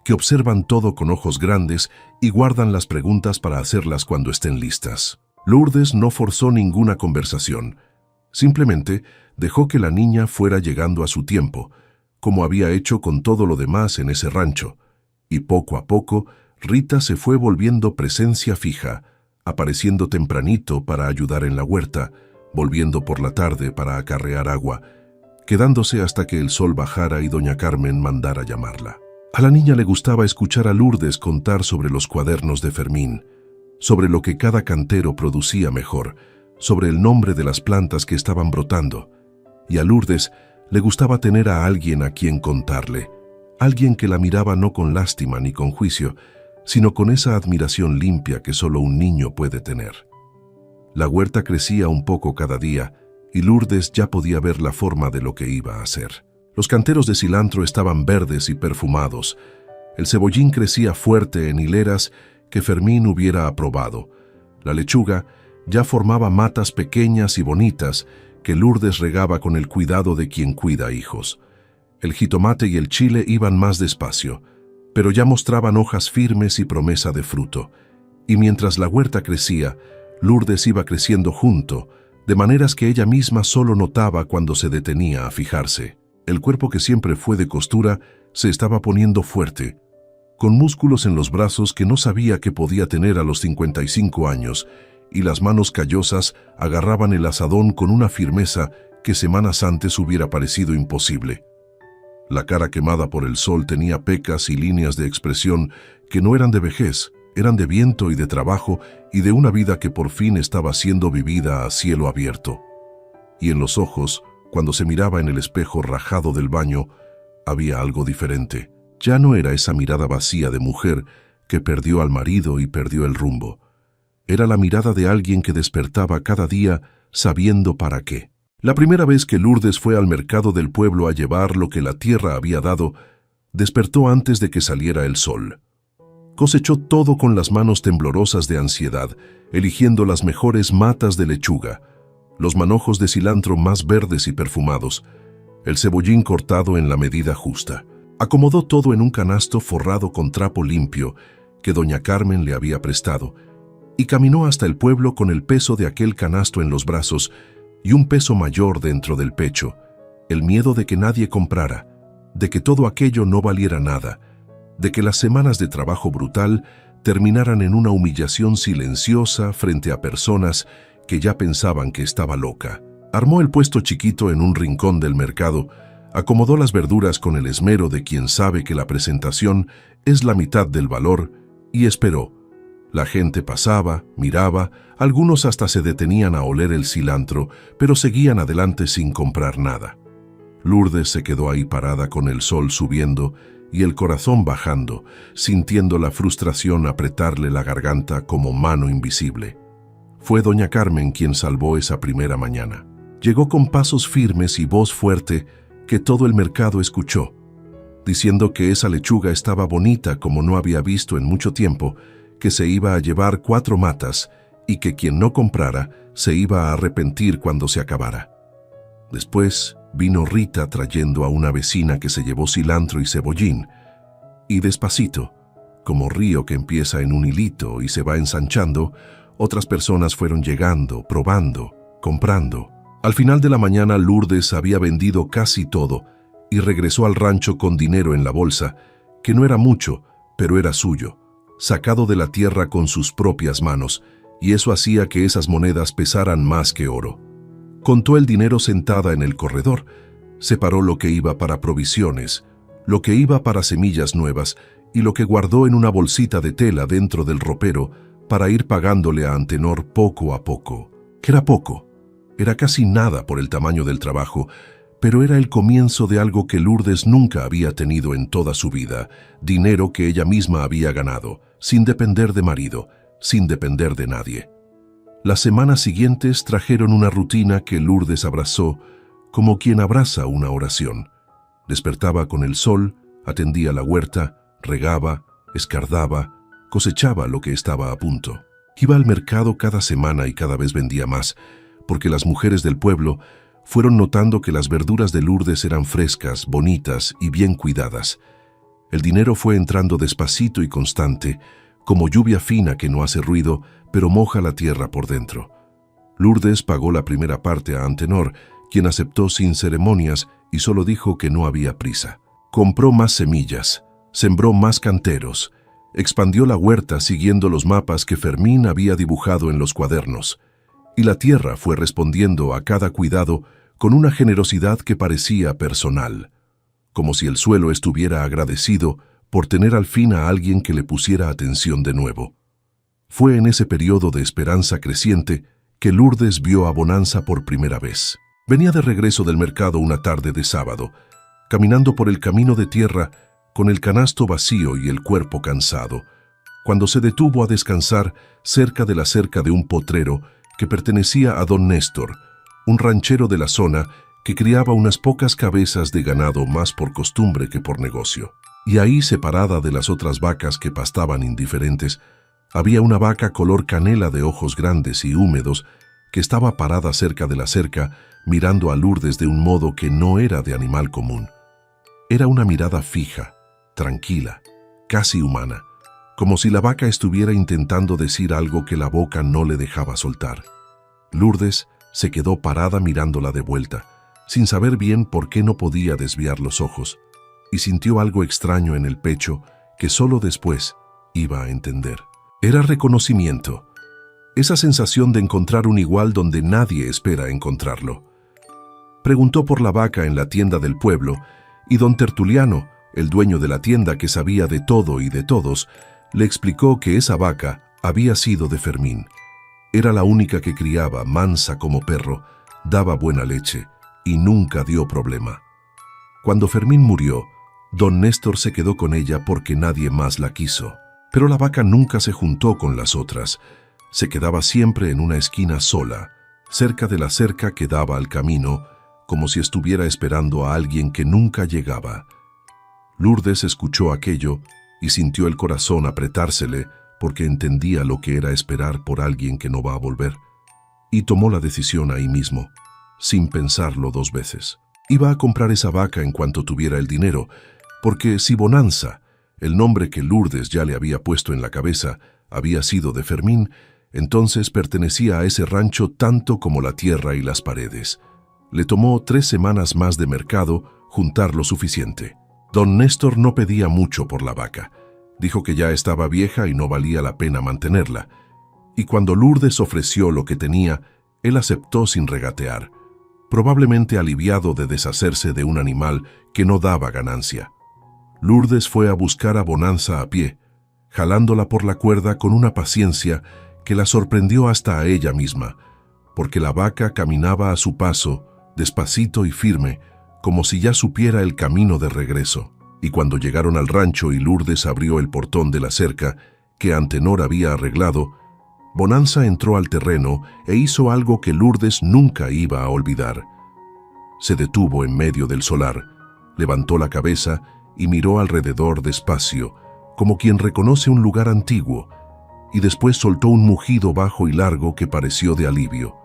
que observan todo con ojos grandes y guardan las preguntas para hacerlas cuando estén listas. Lourdes no forzó ninguna conversación, simplemente dejó que la niña fuera llegando a su tiempo, como había hecho con todo lo demás en ese rancho, y poco a poco Rita se fue volviendo presencia fija, apareciendo tempranito para ayudar en la huerta, volviendo por la tarde para acarrear agua, quedándose hasta que el sol bajara y doña Carmen mandara llamarla. A la niña le gustaba escuchar a Lourdes contar sobre los cuadernos de Fermín, sobre lo que cada cantero producía mejor, sobre el nombre de las plantas que estaban brotando, y a Lourdes le gustaba tener a alguien a quien contarle, alguien que la miraba no con lástima ni con juicio, sino con esa admiración limpia que solo un niño puede tener. La huerta crecía un poco cada día, y Lourdes ya podía ver la forma de lo que iba a hacer. Los canteros de cilantro estaban verdes y perfumados. El cebollín crecía fuerte en hileras que Fermín hubiera aprobado. La lechuga ya formaba matas pequeñas y bonitas que Lourdes regaba con el cuidado de quien cuida hijos. El jitomate y el chile iban más despacio, pero ya mostraban hojas firmes y promesa de fruto. Y mientras la huerta crecía, Lourdes iba creciendo junto, de maneras que ella misma solo notaba cuando se detenía a fijarse. El cuerpo que siempre fue de costura se estaba poniendo fuerte, con músculos en los brazos que no sabía que podía tener a los 55 años, y las manos callosas agarraban el azadón con una firmeza que semanas antes hubiera parecido imposible. La cara quemada por el sol tenía pecas y líneas de expresión que no eran de vejez, eran de viento y de trabajo y de una vida que por fin estaba siendo vivida a cielo abierto. Y en los ojos, cuando se miraba en el espejo rajado del baño, había algo diferente. Ya no era esa mirada vacía de mujer que perdió al marido y perdió el rumbo. Era la mirada de alguien que despertaba cada día sabiendo para qué. La primera vez que Lourdes fue al mercado del pueblo a llevar lo que la tierra había dado, despertó antes de que saliera el sol. Cosechó todo con las manos temblorosas de ansiedad, eligiendo las mejores matas de lechuga, los manojos de cilantro más verdes y perfumados, el cebollín cortado en la medida justa. Acomodó todo en un canasto forrado con trapo limpio que doña Carmen le había prestado, y caminó hasta el pueblo con el peso de aquel canasto en los brazos y un peso mayor dentro del pecho, el miedo de que nadie comprara, de que todo aquello no valiera nada, de que las semanas de trabajo brutal terminaran en una humillación silenciosa frente a personas que ya pensaban que estaba loca. Armó el puesto chiquito en un rincón del mercado, acomodó las verduras con el esmero de quien sabe que la presentación es la mitad del valor y esperó. La gente pasaba, miraba, algunos hasta se detenían a oler el cilantro, pero seguían adelante sin comprar nada. Lourdes se quedó ahí parada con el sol subiendo y el corazón bajando, sintiendo la frustración apretarle la garganta como mano invisible. Fue doña Carmen quien salvó esa primera mañana. Llegó con pasos firmes y voz fuerte que todo el mercado escuchó, diciendo que esa lechuga estaba bonita como no había visto en mucho tiempo, que se iba a llevar 4 matas y que quien no comprara se iba a arrepentir cuando se acabara. Después vino Rita trayendo a una vecina que se llevó cilantro y cebollín, y despacito, como río que empieza en un hilito y se va ensanchando, otras personas fueron llegando, probando, comprando. Al final de la mañana Lourdes había vendido casi todo y regresó al rancho con dinero en la bolsa, que no era mucho, pero era suyo, sacado de la tierra con sus propias manos, y eso hacía que esas monedas pesaran más que oro. Contó el dinero sentada en el corredor, separó lo que iba para provisiones, lo que iba para semillas nuevas y lo que guardó en una bolsita de tela dentro del ropero para ir pagándole a Antenor poco a poco. Que era poco, era casi nada por el tamaño del trabajo, pero era el comienzo de algo que Lourdes nunca había tenido en toda su vida, dinero que ella misma había ganado, sin depender de marido, sin depender de nadie. Las semanas siguientes trajeron una rutina que Lourdes abrazó como quien abraza una oración. Despertaba con el sol, atendía la huerta, regaba, escardaba, cosechaba lo que estaba a punto. Iba al mercado cada semana y cada vez vendía más, porque las mujeres del pueblo fueron notando que las verduras de Lourdes eran frescas, bonitas y bien cuidadas. El dinero fue entrando despacito y constante, como lluvia fina que no hace ruido, pero moja la tierra por dentro. Lourdes pagó la primera parte a Antenor, quien aceptó sin ceremonias y solo dijo que no había prisa. Compró más semillas, sembró más canteros, expandió la huerta siguiendo los mapas que Fermín había dibujado en los cuadernos, y la tierra fue respondiendo a cada cuidado con una generosidad que parecía personal, como si el suelo estuviera agradecido por tener al fin a alguien que le pusiera atención de nuevo. Fue en ese periodo de esperanza creciente que Lourdes vio a Bonanza por primera vez. Venía de regreso del mercado una tarde de sábado, caminando por el camino de tierra con el canasto vacío y el cuerpo cansado, cuando se detuvo a descansar cerca de la cerca de un potrero que pertenecía a don Néstor, un ranchero de la zona que criaba unas pocas cabezas de ganado más por costumbre que por negocio. Y ahí, separada de las otras vacas que pastaban indiferentes, había una vaca color canela de ojos grandes y húmedos que estaba parada cerca de la cerca, mirando a Lourdes de un modo que no era de animal común. Era una mirada fija, tranquila, casi humana, como si la vaca estuviera intentando decir algo que la boca no le dejaba soltar. Lourdes se quedó parada mirándola de vuelta, sin saber bien por qué no podía desviar los ojos, y sintió algo extraño en el pecho que solo después iba a entender. Era reconocimiento, esa sensación de encontrar un igual donde nadie espera encontrarlo. Preguntó por la vaca en la tienda del pueblo, y don Tertuliano, el dueño de la tienda que sabía de todo y de todos, Le explicó que esa vaca había sido de Fermín. Era la única que criaba, mansa como perro, daba buena leche y nunca dio problema. Cuando Fermín murió, don Néstor se quedó con ella porque nadie más la quiso. Pero la vaca nunca se juntó con las otras. Se quedaba siempre en una esquina sola, cerca de la cerca que daba al camino, como si estuviera esperando a alguien que nunca llegaba. Lourdes escuchó aquello y sintió el corazón apretársele porque entendía lo que era esperar por alguien que no va a volver. Y tomó la decisión ahí mismo, sin pensarlo dos veces. Iba a comprar esa vaca en cuanto tuviera el dinero, porque si Bonanza, el nombre que Lourdes ya le había puesto en la cabeza, había sido de Fermín, entonces pertenecía a ese rancho tanto como la tierra y las paredes. Le tomó 3 semanas más de mercado juntar lo suficiente. Don Néstor no pedía mucho por la vaca. Dijo que ya estaba vieja y no valía la pena mantenerla. Y cuando Lourdes ofreció lo que tenía, él aceptó sin regatear, probablemente aliviado de deshacerse de un animal que no daba ganancia. Lourdes fue a buscar a Bonanza a pie, jalándola por la cuerda con una paciencia que la sorprendió hasta a ella misma, porque la vaca caminaba a su paso, despacito y firme, como si ya supiera el camino de regreso. Y cuando llegaron al rancho y Lourdes abrió el portón de la cerca, que Antenor había arreglado, Bonanza entró al terreno e hizo algo que Lourdes nunca iba a olvidar. Se detuvo en medio del solar, levantó la cabeza y miró alrededor despacio, como quien reconoce un lugar antiguo, y después soltó un mugido bajo y largo que pareció de alivio,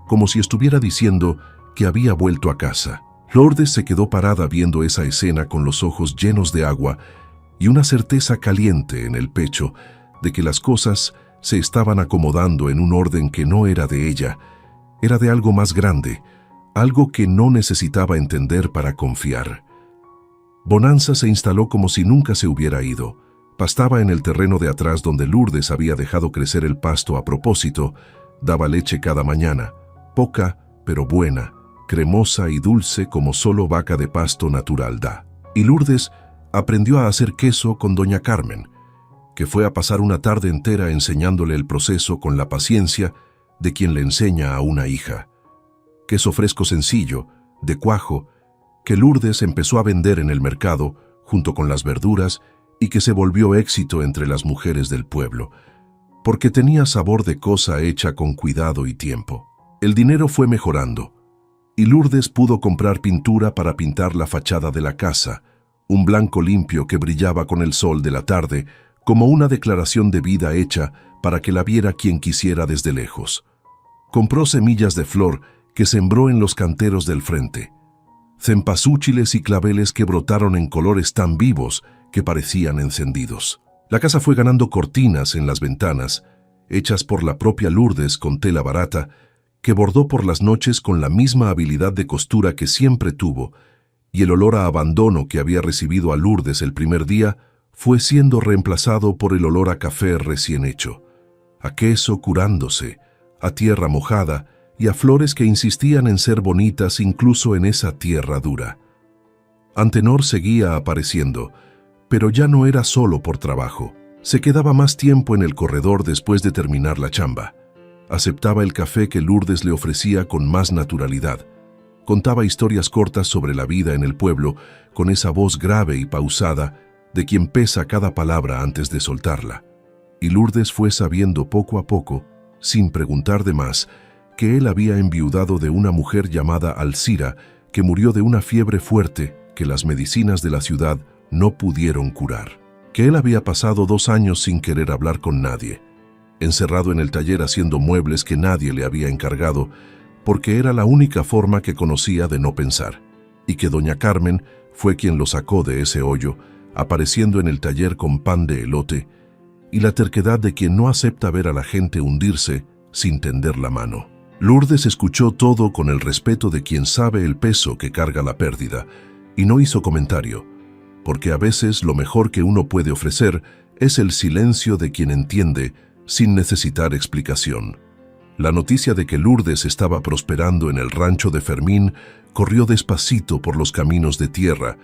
como si estuviera diciendo que había vuelto a casa. Lourdes se quedó parada viendo esa escena con los ojos llenos de agua y una certeza caliente en el pecho de que las cosas se estaban acomodando en un orden que no era de ella, era de algo más grande, algo que no necesitaba entender para confiar. Bonanza se instaló como si nunca se hubiera ido. Pastaba en el terreno de atrás donde Lourdes había dejado crecer el pasto a propósito, daba leche cada mañana, poca pero buena, cremosa y dulce como solo vaca de pasto natural da. Y Lourdes aprendió a hacer queso con doña Carmen, que fue a pasar una tarde entera enseñándole el proceso con la paciencia de quien le enseña a una hija. Queso fresco sencillo, de cuajo, que Lourdes empezó a vender en el mercado junto con las verduras y que se volvió éxito entre las mujeres del pueblo, porque tenía sabor de cosa hecha con cuidado y tiempo. El dinero fue mejorando, y Lourdes pudo comprar pintura para pintar la fachada de la casa, un blanco limpio que brillaba con el sol de la tarde, como una declaración de vida hecha para que la viera quien quisiera desde lejos. Compró semillas de flor que sembró en los canteros del frente, cempasúchiles y claveles que brotaron en colores tan vivos que parecían encendidos. La casa fue ganando cortinas en las ventanas, hechas por la propia Lourdes con tela barata, que bordó por las noches con la misma habilidad de costura que siempre tuvo, y el olor a abandono que había recibido a Lourdes el primer día fue siendo reemplazado por el olor a café recién hecho, a queso curándose, a tierra mojada y a flores que insistían en ser bonitas incluso en esa tierra dura. Antenor seguía apareciendo, pero ya no era solo por trabajo. Se quedaba más tiempo en el corredor después de terminar la chamba. Aceptaba el café que Lourdes le ofrecía con más naturalidad. Contaba historias cortas sobre la vida en el pueblo, con esa voz grave y pausada de quien pesa cada palabra antes de soltarla. Y Lourdes fue sabiendo poco a poco, sin preguntar de más, que él había enviudado de una mujer llamada Alcira, que murió de una fiebre fuerte que las medicinas de la ciudad no pudieron curar. Que él había pasado 2 años sin querer hablar con nadie, encerrado en el taller haciendo muebles que nadie le había encargado, porque era la única forma que conocía de no pensar, y que doña Carmen fue quien lo sacó de ese hoyo, apareciendo en el taller con pan de elote, y la terquedad de quien no acepta ver a la gente hundirse sin tender la mano. Lourdes escuchó todo con el respeto de quien sabe el peso que carga la pérdida, y no hizo comentario, porque a veces lo mejor que uno puede ofrecer es el silencio de quien entiende sin necesitar explicación. La noticia de que Lourdes estaba prosperando en el rancho de Fermín corrió despacito por los caminos de tierra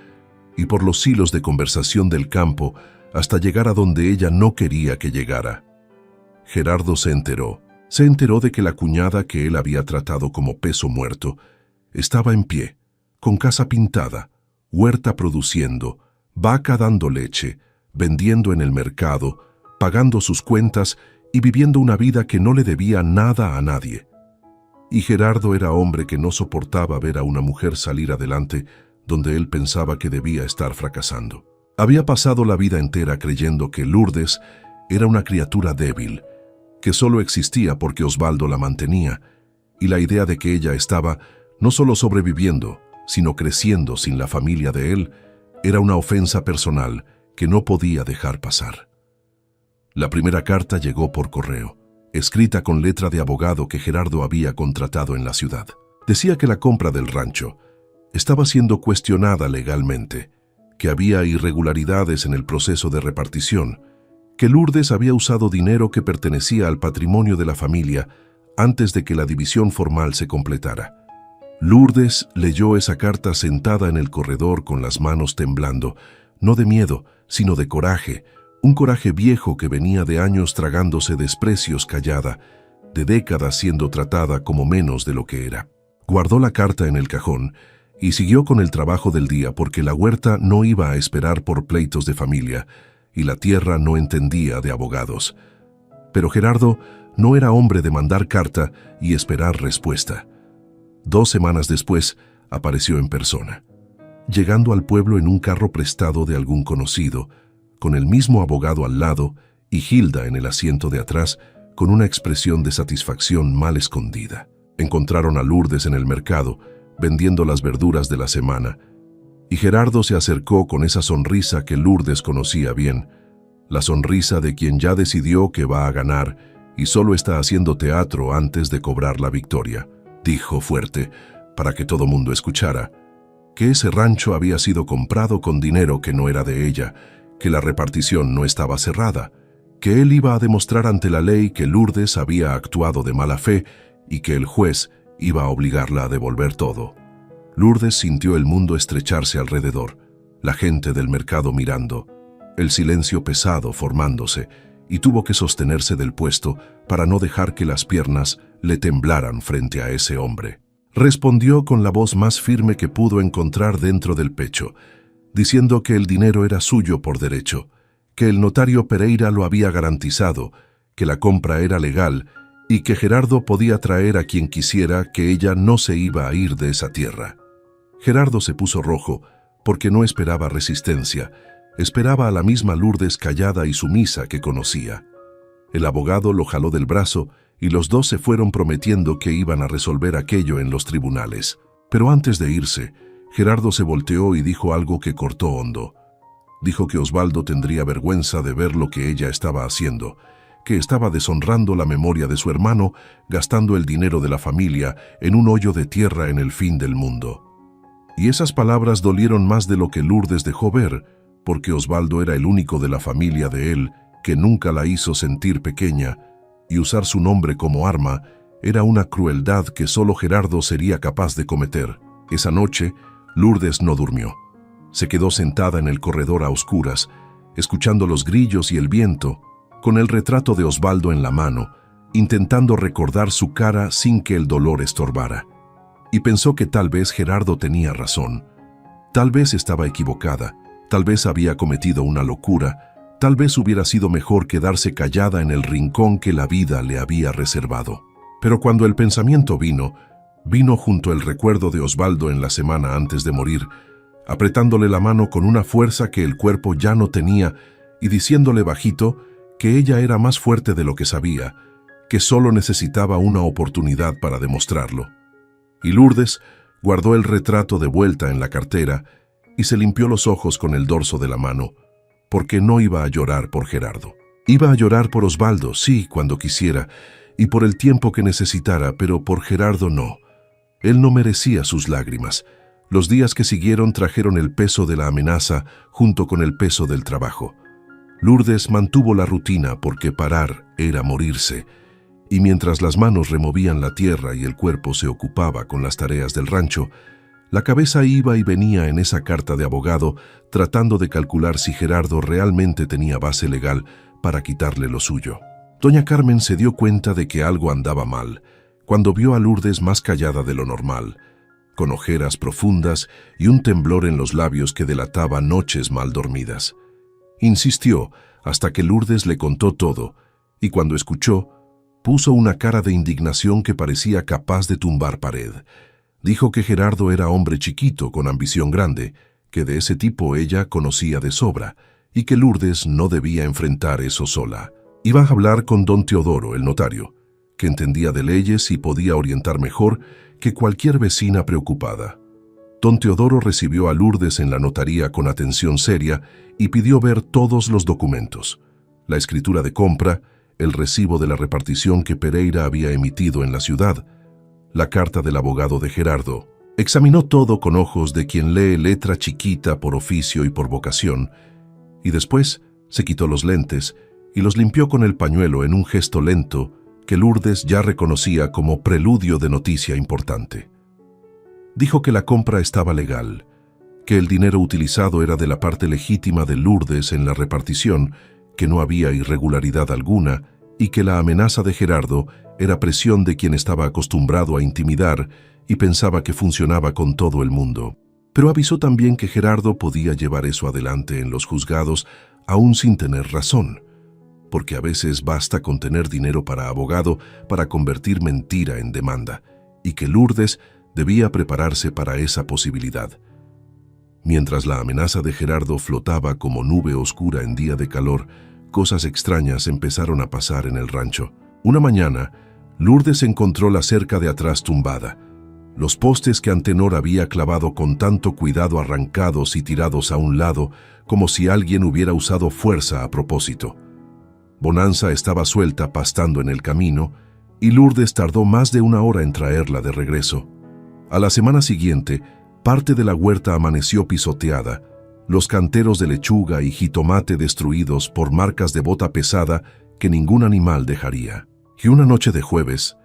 y por los hilos de conversación del campo hasta llegar a donde ella no quería que llegara. Gerardo se enteró de que la cuñada que él había tratado como peso muerto estaba en pie, con casa pintada, huerta produciendo, vaca dando leche, vendiendo en el mercado, pagando sus cuentas y viviendo una vida que no le debía nada a nadie. Y Gerardo era hombre que no soportaba ver a una mujer salir adelante donde él pensaba que debía estar fracasando. Había pasado la vida entera creyendo que Lourdes era una criatura débil, que solo existía porque Osvaldo la mantenía, y la idea de que ella estaba no solo sobreviviendo, sino creciendo sin la familia de él, era una ofensa personal que no podía dejar pasar. La primera carta llegó por correo, escrita con letra de abogado que Gerardo había contratado en la ciudad. Decía que la compra del rancho estaba siendo cuestionada legalmente, que había irregularidades en el proceso de repartición, que Lourdes había usado dinero que pertenecía al patrimonio de la familia antes de que la división formal se completara. Lourdes leyó esa carta sentada en el corredor con las manos temblando, no de miedo, sino de coraje, un coraje viejo que venía de años tragándose desprecios callada, de décadas siendo tratada como menos de lo que era. Guardó la carta en el cajón y siguió con el trabajo del día porque la huerta no iba a esperar por pleitos de familia y la tierra no entendía de abogados. Pero Gerardo no era hombre de mandar carta y esperar respuesta. 2 semanas después apareció en persona, llegando al pueblo en un carro prestado de algún conocido, con el mismo abogado al lado y Hilda en el asiento de atrás con una expresión de satisfacción mal escondida. Encontraron a Lourdes en el mercado, vendiendo las verduras de la semana, y Gerardo se acercó con esa sonrisa que Lourdes conocía bien, la sonrisa de quien ya decidió que va a ganar y solo está haciendo teatro antes de cobrar la victoria. Dijo fuerte, para que todo mundo escuchara, que ese rancho había sido comprado con dinero que no era de ella, que la repartición no estaba cerrada, que él iba a demostrar ante la ley que Lourdes había actuado de mala fe y que el juez iba a obligarla a devolver todo. Lourdes sintió el mundo estrecharse alrededor, la gente del mercado mirando, el silencio pesado formándose, y tuvo que sostenerse del puesto para no dejar que las piernas le temblaran frente a ese hombre. Respondió con la voz más firme que pudo encontrar dentro del pecho, diciendo que el dinero era suyo por derecho, que el notario Pereira lo había garantizado, que la compra era legal y que Gerardo podía traer a quien quisiera, que ella no se iba a ir de esa tierra. Gerardo se puso rojo porque no esperaba resistencia, esperaba a la misma Lourdes callada y sumisa que conocía. El abogado lo jaló del brazo y los dos se fueron prometiendo que iban a resolver aquello en los tribunales. Pero antes de irse, Gerardo se volteó y dijo algo que cortó hondo. Dijo que Osvaldo tendría vergüenza de ver lo que ella estaba haciendo, que estaba deshonrando la memoria de su hermano, gastando el dinero de la familia en un hoyo de tierra en el fin del mundo. Y esas palabras dolieron más de lo que Lourdes dejó ver, porque Osvaldo era el único de la familia de él que nunca la hizo sentir pequeña, y usar su nombre como arma era una crueldad que solo Gerardo sería capaz de cometer. Esa noche, Lourdes no durmió. Se quedó sentada en el corredor a oscuras, escuchando los grillos y el viento, con el retrato de Osvaldo en la mano, intentando recordar su cara sin que el dolor estorbara. Y pensó que tal vez Gerardo tenía razón. Tal vez estaba equivocada, tal vez había cometido una locura, tal vez hubiera sido mejor quedarse callada en el rincón que la vida le había reservado. Pero cuando el pensamiento vino junto el recuerdo de Osvaldo en la semana antes de morir, apretándole la mano con una fuerza que el cuerpo ya no tenía y diciéndole bajito que ella era más fuerte de lo que sabía, que solo necesitaba una oportunidad para demostrarlo. Y Lourdes guardó el retrato de vuelta en la cartera y se limpió los ojos con el dorso de la mano, porque no iba a llorar por Gerardo. Iba a llorar por Osvaldo, sí, cuando quisiera, y por el tiempo que necesitara, pero por Gerardo no. Él no merecía sus lágrimas. Los días que siguieron trajeron el peso de la amenaza junto con el peso del trabajo. Lourdes mantuvo la rutina porque parar era morirse, y mientras las manos removían la tierra y el cuerpo se ocupaba con las tareas del rancho, La cabeza iba y venía en esa carta de abogado, tratando de calcular si Gerardo realmente tenía base legal para quitarle lo suyo. Doña Carmen se dio cuenta de que algo andaba mal cuando vio a Lourdes más callada de lo normal, con ojeras profundas y un temblor en los labios que delataba noches mal dormidas. Insistió hasta que Lourdes le contó todo, y cuando escuchó, puso una cara de indignación que parecía capaz de tumbar pared. Dijo que Gerardo era hombre chiquito con ambición grande, que de ese tipo ella conocía de sobra, y que Lourdes no debía enfrentar eso sola. Iba a hablar con don Teodoro, el notario, que entendía de leyes y podía orientar mejor que cualquier vecina preocupada. Don Teodoro recibió a Lourdes en la notaría con atención seria y pidió ver todos los documentos: la escritura de compra, el recibo de la repartición que Pereira había emitido en la ciudad, la carta del abogado de Gerardo. Examinó todo con ojos de quien lee letra chiquita por oficio y por vocación, y después se quitó los lentes y los limpió con el pañuelo en un gesto lento que Lourdes ya reconocía como preludio de noticia importante. Dijo que la compra estaba legal, que el dinero utilizado era de la parte legítima de Lourdes en la repartición, que no había irregularidad alguna y que la amenaza de Gerardo era presión de quien estaba acostumbrado a intimidar y pensaba que funcionaba con todo el mundo. Pero avisó también que Gerardo podía llevar eso adelante en los juzgados aún sin tener razón, porque a veces basta con tener dinero para abogado para convertir mentira en demanda, y que Lourdes debía prepararse para esa posibilidad. Mientras la amenaza de Gerardo flotaba como nube oscura en día de calor, cosas extrañas empezaron a pasar en el rancho. Una mañana, Lourdes encontró la cerca de atrás tumbada, los postes que Antenor había clavado con tanto cuidado arrancados y tirados a un lado, como si alguien hubiera usado fuerza a propósito. Bonanza estaba suelta pastando en el camino, y Lourdes tardó más de una hora en traerla de regreso. A la semana siguiente, parte de la huerta amaneció pisoteada, los canteros de lechuga y jitomate destruidos por marcas de bota pesada que ningún animal dejaría. Y una noche de jueves,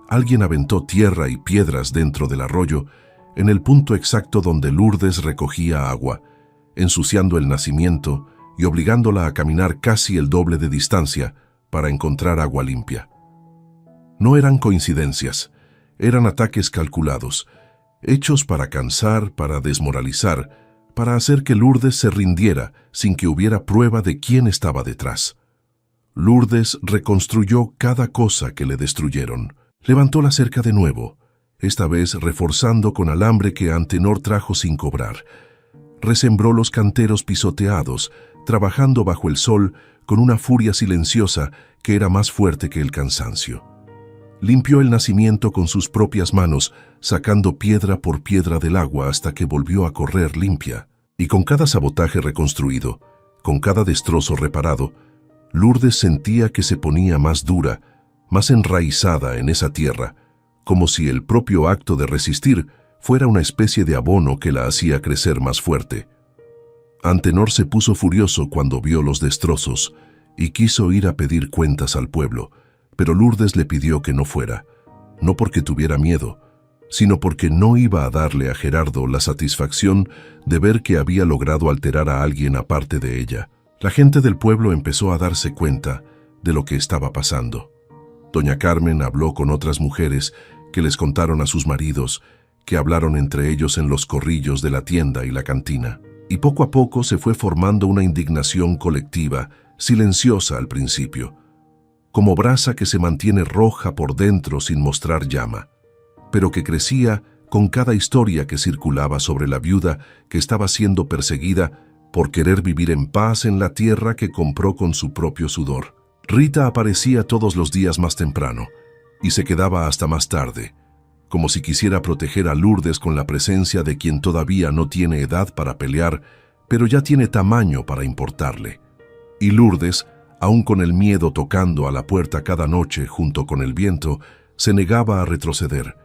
alguien aventó tierra y piedras dentro del arroyo, en el punto exacto donde Lourdes recogía agua, ensuciando el nacimiento y obligándola a caminar casi el doble de distancia para encontrar agua limpia. No eran coincidencias, eran ataques calculados, hechos para cansar, para desmoralizar, para hacer que Lourdes se rindiera sin que hubiera prueba de quién estaba detrás. Lourdes reconstruyó cada cosa que le destruyeron. Levantó la cerca de nuevo, esta vez reforzando con alambre que Antenor trajo sin cobrar. Resembró los canteros pisoteados, trabajando bajo el sol con una furia silenciosa que era más fuerte que el cansancio. Limpió el nacimiento con sus propias manos, sacando piedra por piedra del agua hasta que volvió a correr limpia. Y con cada sabotaje reconstruido, con cada destrozo reparado, Lourdes sentía que se ponía más dura, más enraizada en esa tierra, como si el propio acto de resistir fuera una especie de abono que la hacía crecer más fuerte. Antenor se puso furioso cuando vio los destrozos y quiso ir a pedir cuentas al pueblo, pero Lourdes le pidió que no fuera, no porque tuviera miedo, sino porque no iba a darle a Gerardo la satisfacción de ver que había logrado alterar a alguien aparte de ella. La gente del pueblo empezó a darse cuenta de lo que estaba pasando. Doña Carmen habló con otras mujeres que les contaron a sus maridos, que hablaron entre ellos en los corrillos de la tienda y la cantina. Y poco a poco se fue formando una indignación colectiva, silenciosa al principio, como brasa que se mantiene roja por dentro sin mostrar llama, pero que crecía con cada historia que circulaba sobre la viuda que estaba siendo perseguida por querer vivir en paz en la tierra que compró con su propio sudor. Rita aparecía todos los días más temprano y se quedaba hasta más tarde, como si quisiera proteger a Lourdes con la presencia de quien todavía no tiene edad para pelear, pero ya tiene tamaño para importarle. Y Lourdes, aun con el miedo tocando a la puerta cada noche junto con el viento, se negaba a retroceder.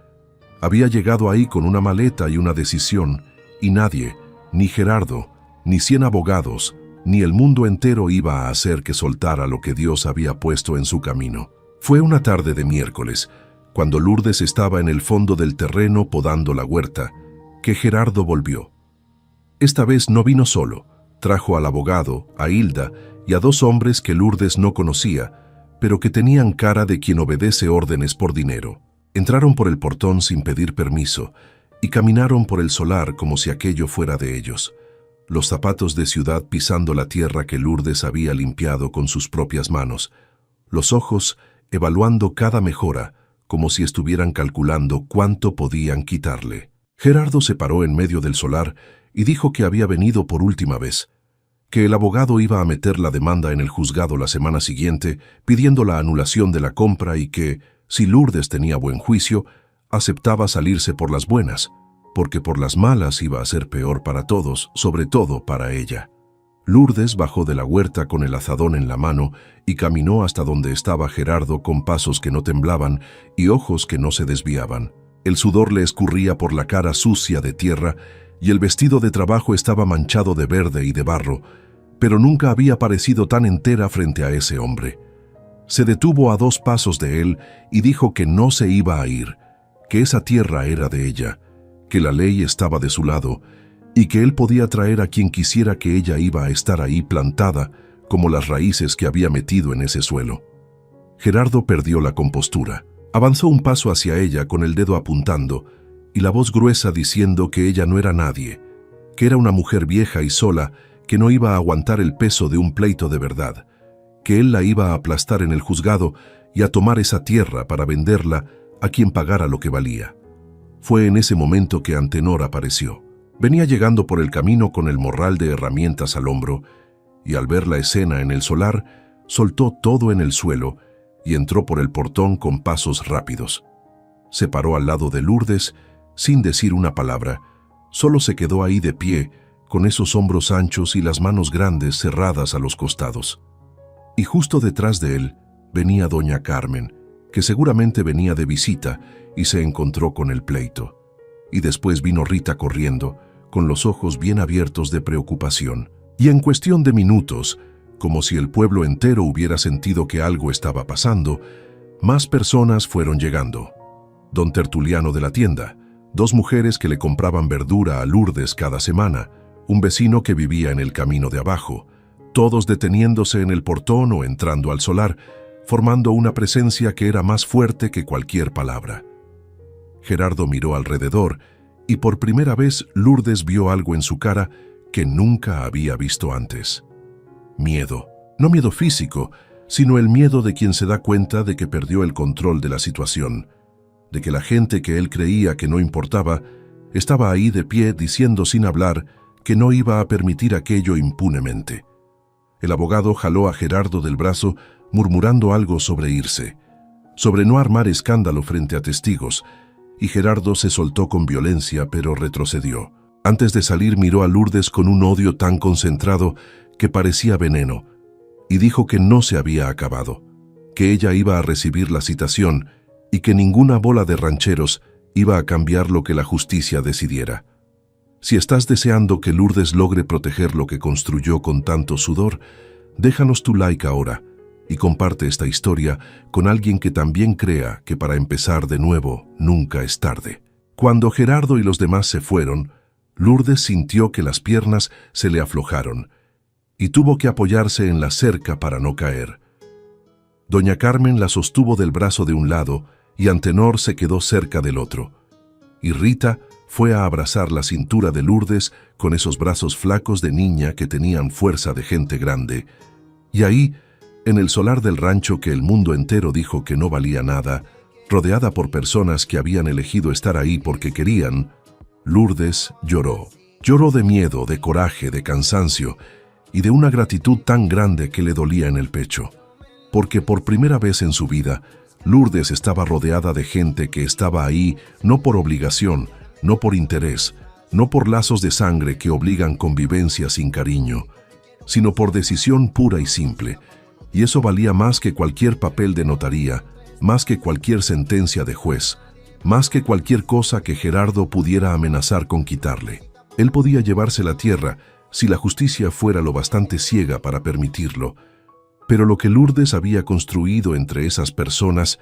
Había llegado ahí con una maleta y una decisión, y nadie, ni Gerardo, ni 100 abogados, ni el mundo entero iba a hacer que soltara lo que Dios había puesto en su camino. Fue una tarde de miércoles, cuando Lourdes estaba en el fondo del terreno podando la huerta, que Gerardo volvió. Esta vez no vino solo, trajo al abogado, a Hilda y a 2 hombres que Lourdes no conocía, pero que tenían cara de quien obedece órdenes por dinero. Entraron por el portón sin pedir permiso y caminaron por el solar como si aquello fuera de ellos. Los zapatos de ciudad pisando la tierra que Lourdes había limpiado con sus propias manos, los ojos evaluando cada mejora como si estuvieran calculando cuánto podían quitarle. Gerardo se paró en medio del solar y dijo que había venido por última vez, que el abogado iba a meter la demanda en el juzgado la semana siguiente pidiendo la anulación de la compra y que, si Lourdes tenía buen juicio, aceptaba salirse por las buenas, porque por las malas iba a ser peor para todos, sobre todo para ella. Lourdes bajó de la huerta con el azadón en la mano y caminó hasta donde estaba Gerardo con pasos que no temblaban y ojos que no se desviaban. El sudor le escurría por la cara sucia de tierra y el vestido de trabajo estaba manchado de verde y de barro, pero nunca había parecido tan entera frente a ese hombre. Se detuvo a 2 pasos de él y dijo que no se iba a ir, que esa tierra era de ella, que la ley estaba de su lado y que él podía traer a quien quisiera, que ella iba a estar ahí plantada como las raíces que había metido en ese suelo. Gerardo perdió la compostura. Avanzó un paso hacia ella con el dedo apuntando y la voz gruesa diciendo que ella no era nadie, que era una mujer vieja y sola que no iba a aguantar el peso de un pleito de verdad, que él la iba a aplastar en el juzgado y a tomar esa tierra para venderla a quien pagara lo que valía. Fue en ese momento que Antenor apareció. Venía llegando por el camino con el morral de herramientas al hombro y al ver la escena en el solar, soltó todo en el suelo y entró por el portón con pasos rápidos. Se paró al lado de Lourdes sin decir una palabra, solo se quedó ahí de pie, con esos hombros anchos y las manos grandes cerradas a los costados. Y justo detrás de él venía doña Carmen, que seguramente venía de visita y se encontró con el pleito. Y después vino Rita corriendo, con los ojos bien abiertos de preocupación. Y en cuestión de minutos, como si el pueblo entero hubiera sentido que algo estaba pasando, más personas fueron llegando. Don Tertuliano de la tienda, 2 mujeres que le compraban verdura a Lourdes cada semana, un vecino que vivía en el camino de abajo, todos deteniéndose en el portón o entrando al solar, formando una presencia que era más fuerte que cualquier palabra. Gerardo miró alrededor y por primera vez Lourdes vio algo en su cara que nunca había visto antes. Miedo. No miedo físico, sino el miedo de quien se da cuenta de que perdió el control de la situación, de que la gente que él creía que no importaba estaba ahí de pie diciendo sin hablar que no iba a permitir aquello impunemente. El abogado jaló a Gerardo del brazo murmurando algo sobre irse, sobre no armar escándalo frente a testigos, y Gerardo se soltó con violencia, pero retrocedió. Antes de salir miró a Lourdes con un odio tan concentrado que parecía veneno, y dijo que no se había acabado, que ella iba a recibir la citación y que ninguna bola de rancheros iba a cambiar lo que la justicia decidiera. Si estás deseando que Lourdes logre proteger lo que construyó con tanto sudor, déjanos tu like ahora y comparte esta historia con alguien que también crea que para empezar de nuevo nunca es tarde. Cuando Gerardo y los demás se fueron, Lourdes sintió que las piernas se le aflojaron y tuvo que apoyarse en la cerca para no caer. Doña Carmen la sostuvo del brazo de un lado y Antenor se quedó cerca del otro. Y Rita fue a abrazar la cintura de Lourdes con esos brazos flacos de niña que tenían fuerza de gente grande. Y ahí, en el solar del rancho que el mundo entero dijo que no valía nada, rodeada por personas que habían elegido estar ahí porque querían, Lourdes lloró. Lloró de miedo, de coraje, de cansancio y de una gratitud tan grande que le dolía en el pecho. Porque por primera vez en su vida, Lourdes estaba rodeada de gente que estaba ahí no por obligación, no por interés, no por lazos de sangre que obligan convivencia sin cariño, sino por decisión pura y simple. Y eso valía más que cualquier papel de notaría, más que cualquier sentencia de juez, más que cualquier cosa que Gerardo pudiera amenazar con quitarle. Él podía llevarse la tierra si la justicia fuera lo bastante ciega para permitirlo, pero lo que Lourdes había construido entre esas personas,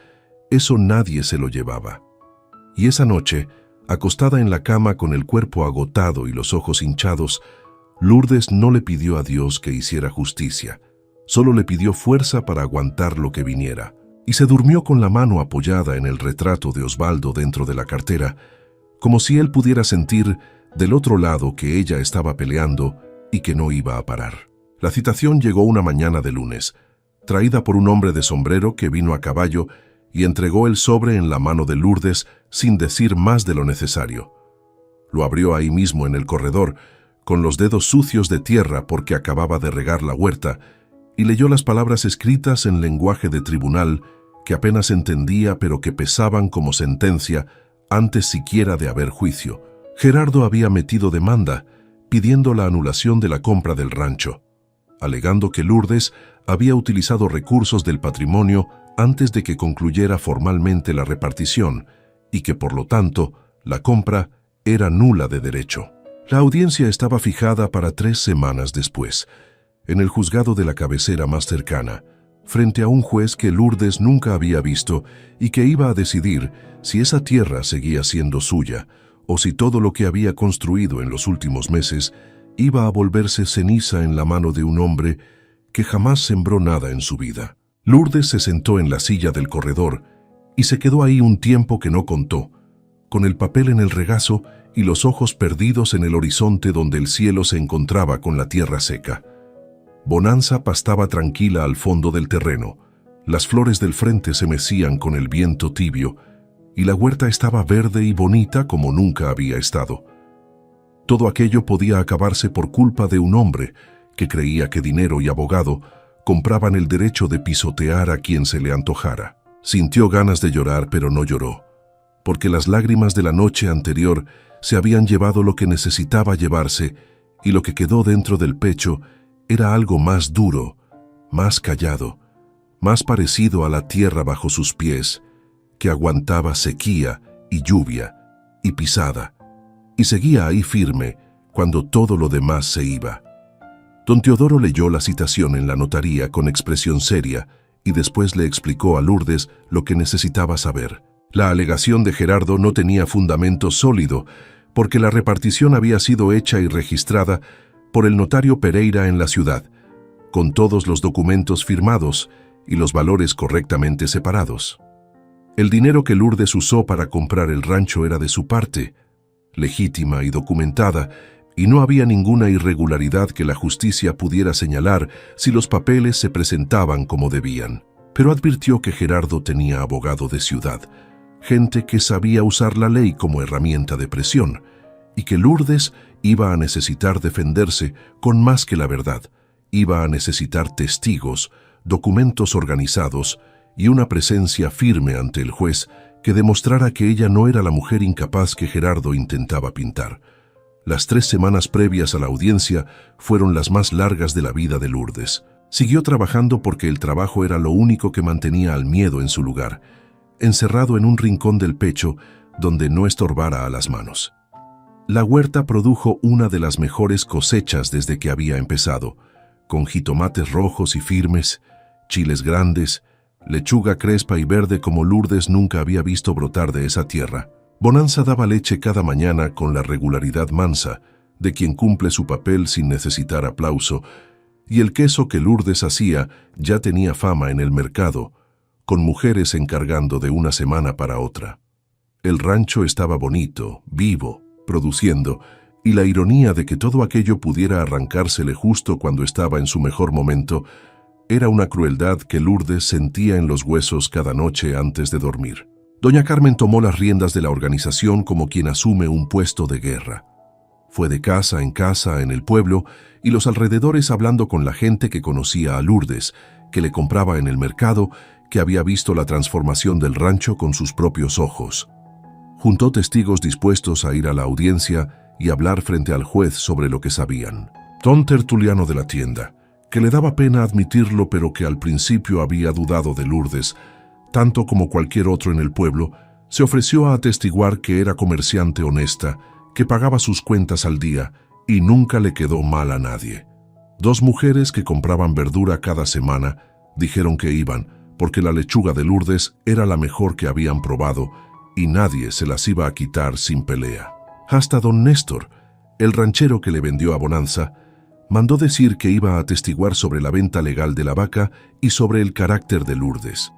eso nadie se lo llevaba. Y esa noche, Acostada en la cama con el cuerpo agotado y los ojos hinchados, Lourdes no le pidió a Dios que hiciera justicia, solo le pidió fuerza para aguantar lo que viniera, y se durmió con la mano apoyada en el retrato de Osvaldo dentro de la cartera, como si él pudiera sentir del otro lado que ella estaba peleando y que no iba a parar. La citación llegó una mañana de lunes, traída por un hombre de sombrero que vino a caballo y entregó el sobre en la mano de Lourdes sin decir más de lo necesario. Lo abrió ahí mismo en el corredor, con los dedos sucios de tierra porque acababa de regar la huerta, y leyó las palabras escritas en lenguaje de tribunal que apenas entendía pero que pesaban como sentencia antes siquiera de haber juicio. Gerardo había metido demanda pidiendo la anulación de la compra del rancho, alegando que Lourdes había utilizado recursos del patrimonio antes de que concluyera formalmente la repartición y que, por lo tanto, la compra era nula de derecho. La audiencia estaba fijada para 3 semanas después, en el juzgado de la cabecera más cercana, frente a un juez que Lourdes nunca había visto y que iba a decidir si esa tierra seguía siendo suya o si todo lo que había construido en los últimos meses iba a volverse ceniza en la mano de un hombre que jamás sembró nada en su vida. Lourdes se sentó en la silla del corredor y se quedó ahí un tiempo que no contó, con el papel en el regazo y los ojos perdidos en el horizonte donde el cielo se encontraba con la tierra seca. Bonanza pastaba tranquila al fondo del terreno, las flores del frente se mecían con el viento tibio y la huerta estaba verde y bonita como nunca había estado. Todo aquello podía acabarse por culpa de un hombre que creía que dinero y abogado compraban el derecho de pisotear a quien se le antojara. Sintió ganas de llorar, pero no lloró, porque las lágrimas de la noche anterior se habían llevado lo que necesitaba llevarse y lo que quedó dentro del pecho era algo más duro, más callado, más parecido a la tierra bajo sus pies, que aguantaba sequía y lluvia y pisada, y seguía ahí firme cuando todo lo demás se iba. Don Teodoro leyó la citación en la notaría con expresión seria y después le explicó a Lourdes lo que necesitaba saber. La alegación de Gerardo no tenía fundamento sólido porque la repartición había sido hecha y registrada por el notario Pereira en la ciudad, con todos los documentos firmados y los valores correctamente separados. El dinero que Lourdes usó para comprar el rancho era de su parte, legítima y documentada, y no había ninguna irregularidad que la justicia pudiera señalar si los papeles se presentaban como debían. Pero advirtió que Gerardo tenía abogado de ciudad, gente que sabía usar la ley como herramienta de presión, y que Lourdes iba a necesitar defenderse con más que la verdad, iba a necesitar testigos, documentos organizados y una presencia firme ante el juez que demostrara que ella no era la mujer incapaz que Gerardo intentaba pintar. Las 3 semanas previas a la audiencia fueron las más largas de la vida de Lourdes. Siguió trabajando porque el trabajo era lo único que mantenía al miedo en su lugar, encerrado en un rincón del pecho donde no estorbara a las manos. La huerta produjo una de las mejores cosechas desde que había empezado, con jitomates rojos y firmes, chiles grandes, lechuga crespa y verde como Lourdes nunca había visto brotar de esa tierra. Bonanza daba leche cada mañana con la regularidad mansa de quien cumple su papel sin necesitar aplauso, y el queso que Lourdes hacía ya tenía fama en el mercado, con mujeres encargando de una semana para otra. El rancho estaba bonito, vivo, produciendo, y la ironía de que todo aquello pudiera arrancársele justo cuando estaba en su mejor momento era una crueldad que Lourdes sentía en los huesos cada noche antes de dormir. Doña Carmen tomó las riendas de la organización como quien asume un puesto de guerra. Fue de casa en el pueblo y los alrededores hablando con la gente que conocía a Lourdes, que le compraba en el mercado, que había visto la transformación del rancho con sus propios ojos. Juntó testigos dispuestos a ir a la audiencia y hablar frente al juez sobre lo que sabían. Don Tertuliano de la tienda, que le daba pena admitirlo pero que al principio había dudado de Lourdes, tanto como cualquier otro en el pueblo, se ofreció a atestiguar que era comerciante honesta, que pagaba sus cuentas al día y nunca le quedó mal a nadie. 2 mujeres que compraban verdura cada semana dijeron que iban, porque la lechuga de Lourdes era la mejor que habían probado y nadie se las iba a quitar sin pelea. Hasta don Néstor, el ranchero que le vendió a Bonanza, mandó decir que iba a atestiguar sobre la venta legal de la vaca y sobre el carácter de Lourdes.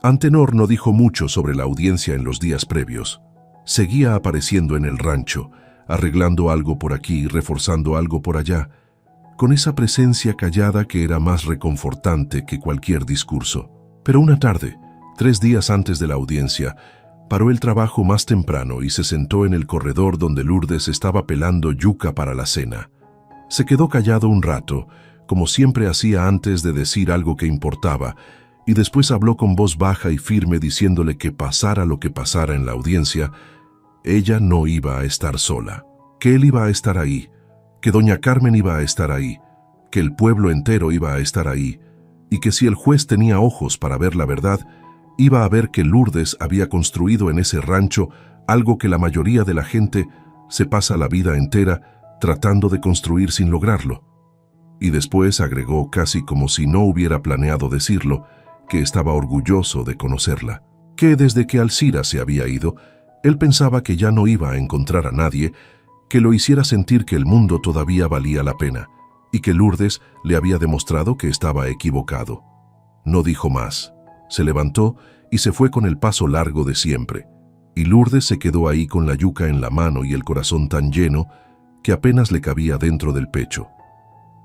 Antenor no dijo mucho sobre la audiencia en los días previos. Seguía apareciendo en el rancho, arreglando algo por aquí, reforzando algo por allá, con esa presencia callada que era más reconfortante que cualquier discurso. Pero una tarde, 3 días antes de la audiencia, paró el trabajo más temprano y se sentó en el corredor donde Lourdes estaba pelando yuca para la cena. Se quedó callado un rato, como siempre hacía antes de decir algo que importaba, y después habló con voz baja y firme diciéndole que pasara lo que pasara en la audiencia, ella no iba a estar sola, que él iba a estar ahí, que doña Carmen iba a estar ahí, que el pueblo entero iba a estar ahí, y que si el juez tenía ojos para ver la verdad, iba a ver que Lourdes había construido en ese rancho algo que la mayoría de la gente se pasa la vida entera tratando de construir sin lograrlo. Y después agregó, casi como si no hubiera planeado decirlo, que estaba orgulloso de conocerla, que desde que Alcira se había ido, él pensaba que ya no iba a encontrar a nadie que lo hiciera sentir que el mundo todavía valía la pena, y que Lourdes le había demostrado que estaba equivocado. No dijo más. Se levantó y se fue con el paso largo de siempre, y Lourdes se quedó ahí con la yuca en la mano y el corazón tan lleno que apenas le cabía dentro del pecho.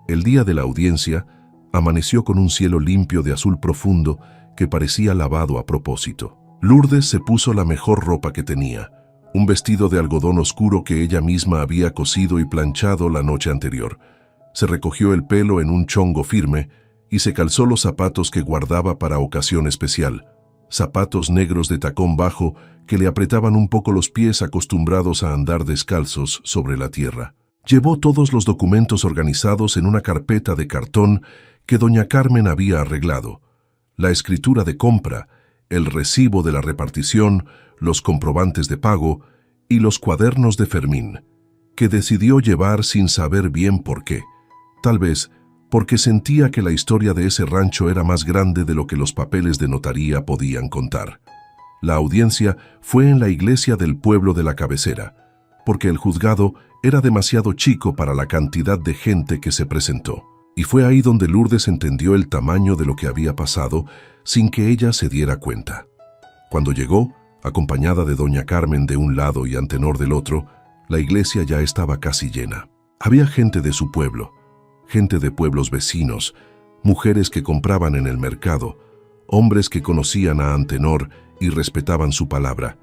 El día de la audiencia amaneció con un cielo limpio de azul profundo que parecía lavado a propósito. Lourdes se puso la mejor ropa que tenía, un vestido de algodón oscuro que ella misma había cosido y planchado la noche anterior. Se recogió el pelo en un chongo firme y se calzó los zapatos que guardaba para ocasión especial, zapatos negros de tacón bajo que le apretaban un poco los pies acostumbrados a andar descalzos sobre la tierra. Llevó todos los documentos organizados en una carpeta de cartón que doña Carmen había arreglado, la escritura de compra, el recibo de la repartición, los comprobantes de pago y los cuadernos de Fermín, que decidió llevar sin saber bien por qué. Tal vez porque sentía que la historia de ese rancho era más grande de lo que los papeles de notaría podían contar. La audiencia fue en la iglesia del pueblo de la cabecera, porque el juzgado era demasiado chico para la cantidad de gente que se presentó. Y fue ahí donde Lourdes entendió el tamaño de lo que había pasado sin que ella se diera cuenta. Cuando llegó, acompañada de doña Carmen de un lado y Antenor del otro, la iglesia ya estaba casi llena. Había gente de su pueblo, gente de pueblos vecinos, mujeres que compraban en el mercado, hombres que conocían a Antenor y respetaban su palabra,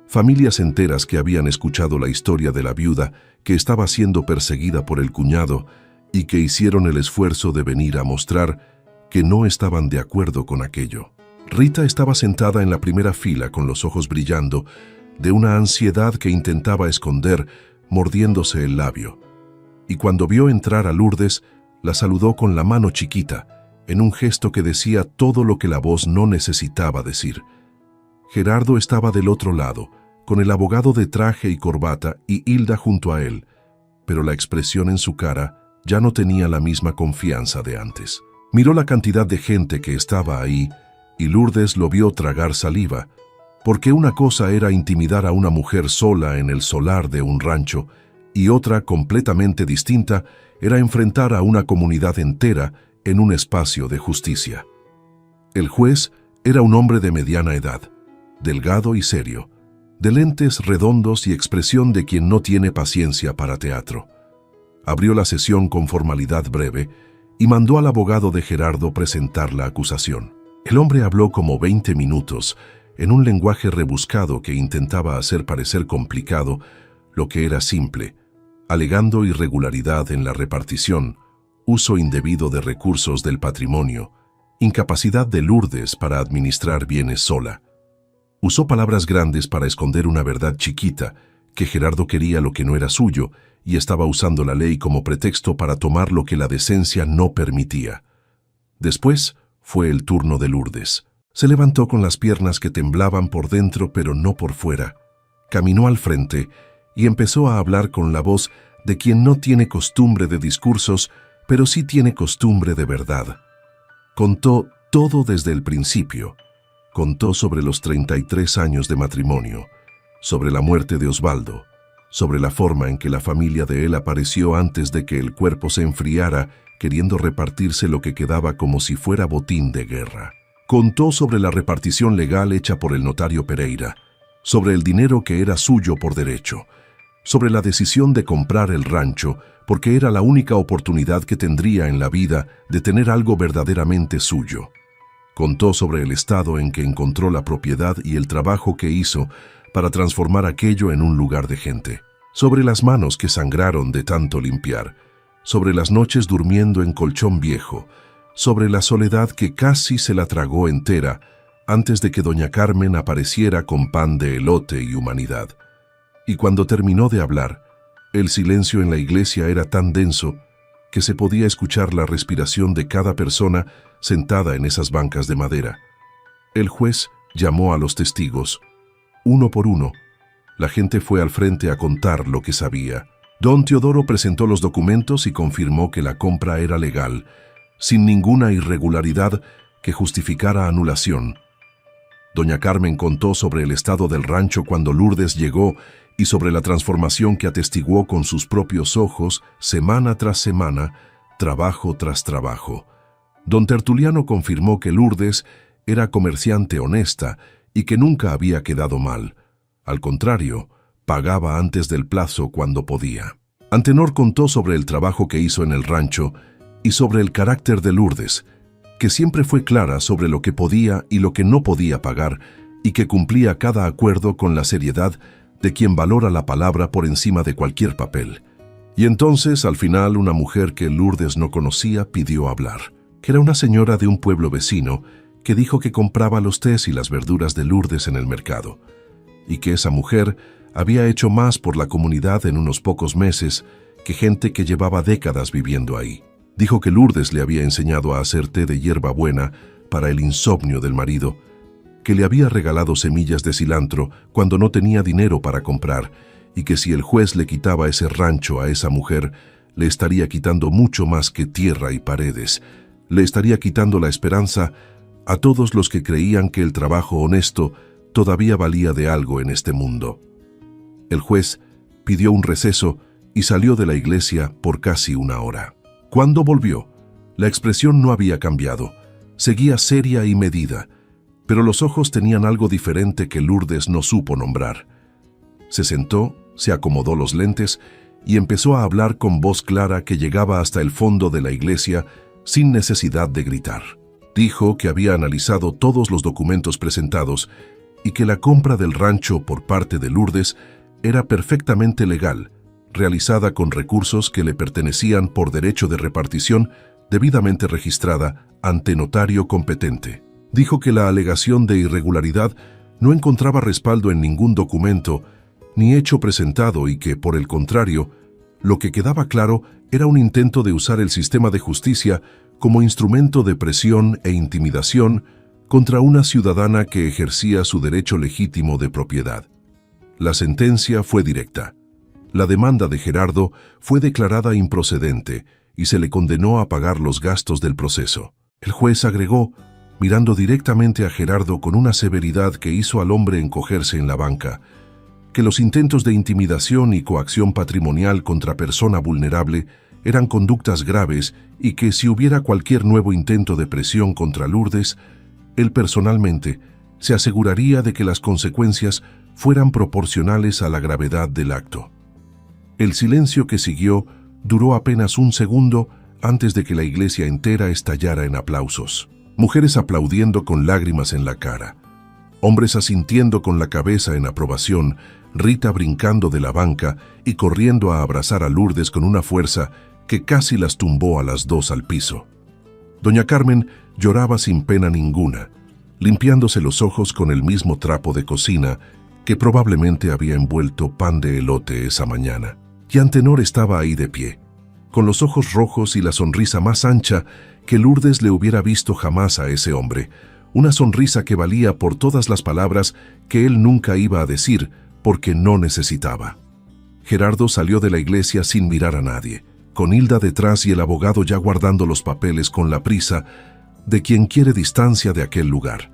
familias enteras que habían escuchado la historia de la viuda que estaba siendo perseguida por el cuñado y que hicieron el esfuerzo de venir a mostrar que no estaban de acuerdo con aquello. Rita estaba sentada en la primera fila con los ojos brillando, de una ansiedad que intentaba esconder, mordiéndose el labio. Y cuando vio entrar a Lourdes, la saludó con la mano chiquita, en un gesto que decía todo lo que la voz no necesitaba decir. Gerardo estaba del otro lado, con el abogado de traje y corbata y Hilda junto a él, pero la expresión en su cara ya no tenía la misma confianza de antes. Miró la cantidad de gente que estaba ahí y Lourdes lo vio tragar saliva, porque una cosa era intimidar a una mujer sola en el solar de un rancho y otra completamente distinta era enfrentar a una comunidad entera en un espacio de justicia. El juez era un hombre de mediana edad, delgado y serio, de lentes redondos y expresión de quien no tiene paciencia para teatro. Abrió la sesión con formalidad breve y mandó al abogado de Gerardo presentar la acusación. El hombre habló como 20 minutos, en un lenguaje rebuscado que intentaba hacer parecer complicado lo que era simple, alegando irregularidad en la repartición, uso indebido de recursos del patrimonio, incapacidad de Lourdes para administrar bienes sola. Usó palabras grandes para esconder una verdad chiquita, que Gerardo quería lo que no era suyo y estaba usando la ley como pretexto para tomar lo que la decencia no permitía. Después fue el turno de Lourdes. Se levantó con las piernas que temblaban por dentro pero no por fuera. Caminó al frente y empezó a hablar con la voz de quien no tiene costumbre de discursos, pero sí tiene costumbre de verdad. Contó todo desde el principio, Contó sobre los 33 años de matrimonio, sobre la muerte de Osvaldo, sobre la forma en que la familia de él apareció antes de que el cuerpo se enfriara, queriendo repartirse lo que quedaba como si fuera botín de guerra. Contó sobre la repartición legal hecha por el notario Pereira, sobre el dinero que era suyo por derecho, sobre la decisión de comprar el rancho porque era la única oportunidad que tendría en la vida de tener algo verdaderamente suyo. Contó sobre el estado en que encontró la propiedad y el trabajo que hizo para transformar aquello en un lugar de gente, sobre las manos que sangraron de tanto limpiar, sobre las noches durmiendo en colchón viejo, sobre la soledad que casi se la tragó entera antes de que doña Carmen apareciera con pan de elote y humanidad. Y cuando terminó de hablar, el silencio en la iglesia era tan denso que se podía escuchar la respiración de cada persona sentada en esas bancas de madera. El juez llamó a los testigos. Uno por uno, la gente fue al frente a contar lo que sabía. Don Teodoro presentó los documentos y confirmó que la compra era legal, sin ninguna irregularidad que justificara anulación. Doña Carmen contó sobre el estado del rancho cuando Lourdes llegó y sobre la transformación que atestiguó con sus propios ojos, semana tras semana, trabajo tras trabajo. Don Tertuliano confirmó que Lourdes era comerciante honesta y que nunca había quedado mal. Al contrario, pagaba antes del plazo cuando podía. Antenor contó sobre el trabajo que hizo en el rancho y sobre el carácter de Lourdes, que siempre fue clara sobre lo que podía y lo que no podía pagar y que cumplía cada acuerdo con la seriedad de quien valora la palabra por encima de cualquier papel. Y entonces, al final, una mujer que Lourdes no conocía pidió hablar, que era una señora de un pueblo vecino que dijo que compraba los tés y las verduras de Lourdes en el mercado, y que esa mujer había hecho más por la comunidad en unos pocos meses que gente que llevaba décadas viviendo ahí. Dijo que Lourdes le había enseñado a hacer té de hierbabuena para el insomnio del marido, que le había regalado semillas de cilantro cuando no tenía dinero para comprar, y que si el juez le quitaba ese rancho a esa mujer, le estaría quitando mucho más que tierra y paredes. Le estaría quitando la esperanza a todos los que creían que el trabajo honesto todavía valía de algo en este mundo. El juez pidió un receso y salió de la iglesia por casi una hora. Cuando volvió, la expresión no había cambiado, seguía seria y medida, pero los ojos tenían algo diferente que Lourdes no supo nombrar. Se sentó, se acomodó los lentes y empezó a hablar con voz clara que llegaba hasta el fondo de la iglesia sin necesidad de gritar. Dijo que había analizado todos los documentos presentados y que la compra del rancho por parte de Lourdes era perfectamente legal, realizada con recursos que le pertenecían por derecho de repartición debidamente registrada ante notario competente. Dijo que la alegación de irregularidad no encontraba respaldo en ningún documento ni hecho presentado y que, por el contrario, lo que quedaba claro era un intento de usar el sistema de justicia como instrumento de presión e intimidación contra una ciudadana que ejercía su derecho legítimo de propiedad. La sentencia fue directa. La demanda de Gerardo fue declarada improcedente y se le condenó a pagar los gastos del proceso. El juez agregó, mirando directamente a Gerardo con una severidad que hizo al hombre encogerse en la banca, que los intentos de intimidación y coacción patrimonial contra persona vulnerable eran conductas graves y que si hubiera cualquier nuevo intento de presión contra Lourdes, él personalmente se aseguraría de que las consecuencias fueran proporcionales a la gravedad del acto. El silencio que siguió duró apenas un segundo antes de que la iglesia entera estallara en aplausos. Mujeres aplaudiendo con lágrimas en la cara, hombres asintiendo con la cabeza en aprobación, Rita brincando de la banca y corriendo a abrazar a Lourdes con una fuerza que casi las tumbó a las dos al piso. Doña Carmen lloraba sin pena ninguna, limpiándose los ojos con el mismo trapo de cocina que probablemente había envuelto pan de elote esa mañana. Y Antenor estaba ahí de pie, con los ojos rojos y la sonrisa más ancha que Lourdes le hubiera visto jamás a ese hombre, una sonrisa que valía por todas las palabras que él nunca iba a decir porque no necesitaba. Gerardo salió de la iglesia sin mirar a nadie, con Hilda detrás y el abogado ya guardando los papeles con la prisa de quien quiere distancia de aquel lugar.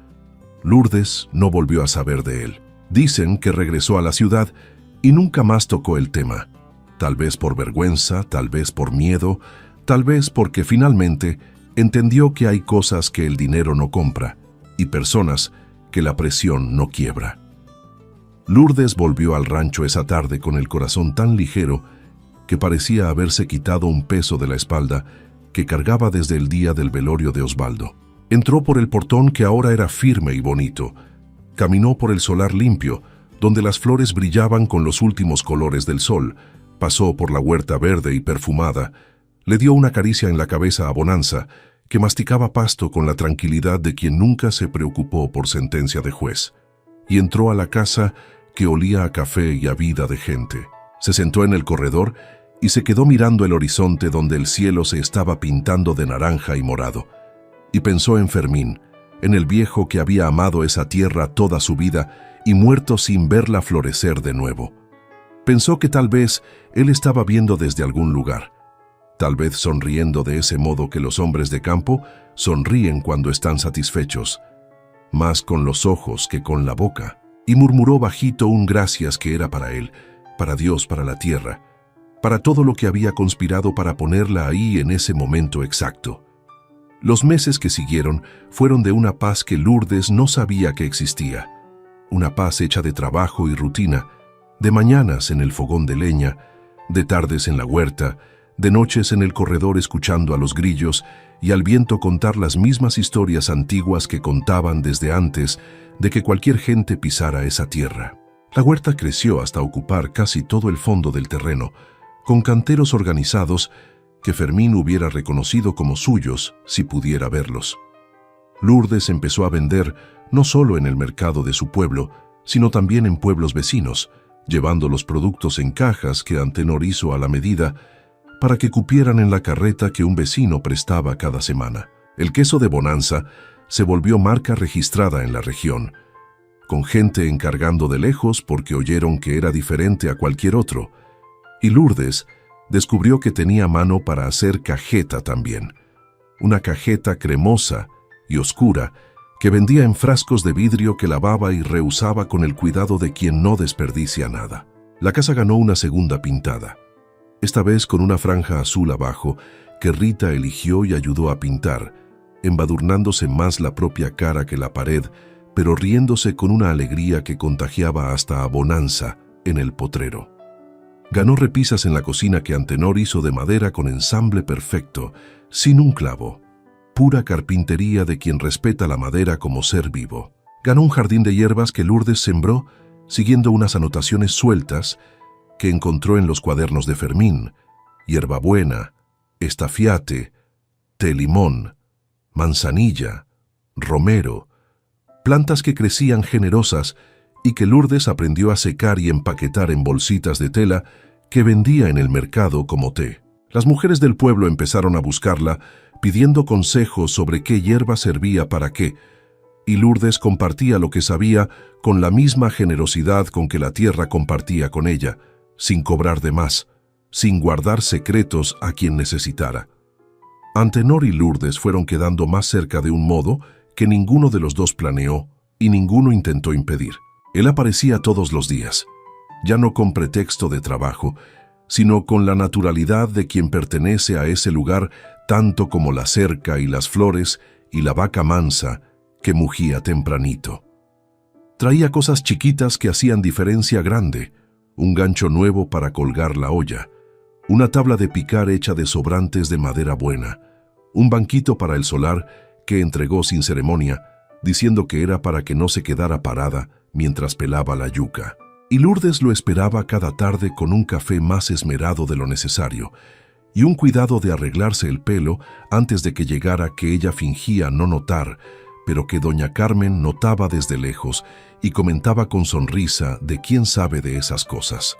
Lourdes no volvió a saber de él. Dicen que regresó a la ciudad y nunca más tocó el tema. Tal vez por vergüenza, tal vez por miedo, tal vez porque finalmente entendió que hay cosas que el dinero no compra y personas que la presión no quiebra. Lourdes volvió al rancho esa tarde con el corazón tan ligero que parecía haberse quitado un peso de la espalda que cargaba desde el día del velorio de Osvaldo. Entró por el portón que ahora era firme y bonito. Caminó por el solar limpio, donde las flores brillaban con los últimos colores del sol. Pasó por la huerta verde y perfumada. Le dio una caricia en la cabeza a Bonanza, que masticaba pasto con la tranquilidad de quien nunca se preocupó por sentencia de juez. Y entró a la casa que olía a café y a vida de gente. Se sentó en el corredor y se quedó mirando el horizonte donde el cielo se estaba pintando de naranja y morado. Y pensó en Fermín, en el viejo que había amado esa tierra toda su vida y muerto sin verla florecer de nuevo. Pensó que tal vez él estaba viendo desde algún lugar, tal vez sonriendo de ese modo que los hombres de campo sonríen cuando están satisfechos, más con los ojos que con la boca, y murmuró bajito un gracias que era para él, para Dios, para la tierra, para todo lo que había conspirado para ponerla ahí en ese momento exacto. Los meses que siguieron fueron de una paz que Lourdes no sabía que existía, una paz hecha de trabajo y rutina, de mañanas en el fogón de leña, de tardes en la huerta, de noches en el corredor escuchando a los grillos y al viento contar las mismas historias antiguas que contaban desde antes de que cualquier gente pisara esa tierra. La huerta creció hasta ocupar casi todo el fondo del terreno, con canteros organizados que Fermín hubiera reconocido como suyos si pudiera verlos. Lourdes empezó a vender no solo en el mercado de su pueblo, sino también en pueblos vecinos, llevando los productos en cajas que Antenor hizo a la medida para que cupieran en la carreta que un vecino prestaba cada semana. El queso de Bonanza se volvió marca registrada en la región, con gente encargando de lejos porque oyeron que era diferente a cualquier otro, y Lourdes descubrió que tenía mano para hacer cajeta también, una cajeta cremosa y oscura que vendía en frascos de vidrio que lavaba y reusaba con el cuidado de quien no desperdicia nada. La casa ganó una segunda pintada, esta vez con una franja azul abajo que Rita eligió y ayudó a pintar, embadurnándose más la propia cara que la pared, pero riéndose con una alegría que contagiaba hasta a Bonanza en el potrero. Ganó repisas en la cocina que Antenor hizo de madera con ensamble perfecto, sin un clavo. Pura carpintería de quien respeta la madera como ser vivo. Ganó un jardín de hierbas que Lourdes sembró, siguiendo unas anotaciones sueltas que encontró en los cuadernos de Fermín: hierbabuena, estafiate, té limón, manzanilla, romero, plantas que crecían generosas y que Lourdes aprendió a secar y empaquetar en bolsitas de tela que vendía en el mercado como té. Las mujeres del pueblo empezaron a buscarla, pidiendo consejos sobre qué hierba servía para qué, y Lourdes compartía lo que sabía con la misma generosidad con que la tierra compartía con ella, sin cobrar de más, sin guardar secretos a quien necesitara. Antenor y Lourdes fueron quedando más cerca de un modo que ninguno de los dos planeó y ninguno intentó impedir. Él aparecía todos los días, ya no con pretexto de trabajo, sino con la naturalidad de quien pertenece a ese lugar tanto como la cerca y las flores y la vaca mansa que mugía tempranito. Traía cosas chiquitas que hacían diferencia grande: un gancho nuevo para colgar la olla, una tabla de picar hecha de sobrantes de madera buena, un banquito para el solar que entregó sin ceremonia, diciendo que era para que no se quedara parada mientras pelaba la yuca. Y Lourdes lo esperaba cada tarde con un café más esmerado de lo necesario y un cuidado de arreglarse el pelo antes de que llegara que ella fingía no notar, pero que doña Carmen notaba desde lejos y comentaba con sonrisa de quién sabe de esas cosas.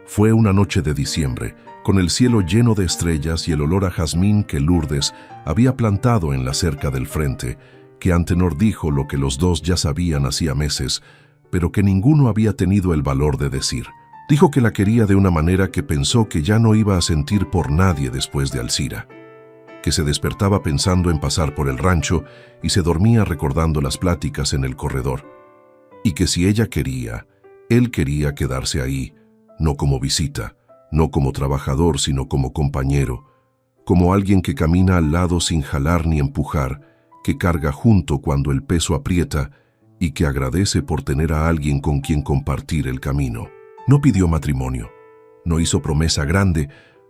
Fue una noche de diciembre, con el cielo lleno de estrellas y el olor a jazmín que Lourdes había plantado en la cerca del frente, que Antenor dijo lo que los dos ya sabían hacía meses, pero que ninguno había tenido el valor de decir. Dijo que la quería de una manera que pensó que ya no iba a sentir por nadie después de Alcira. que se despertaba pensando en pasar por el rancho y se dormía recordando las pláticas en el corredor, y que si ella quería, él quería quedarse ahí, no como visita, no como trabajador, sino como compañero, como alguien que camina al lado sin jalar ni empujar, que carga junto cuando el peso aprieta y que agradece por tener a alguien con quien compartir el camino. No pidió matrimonio, no hizo promesa grande,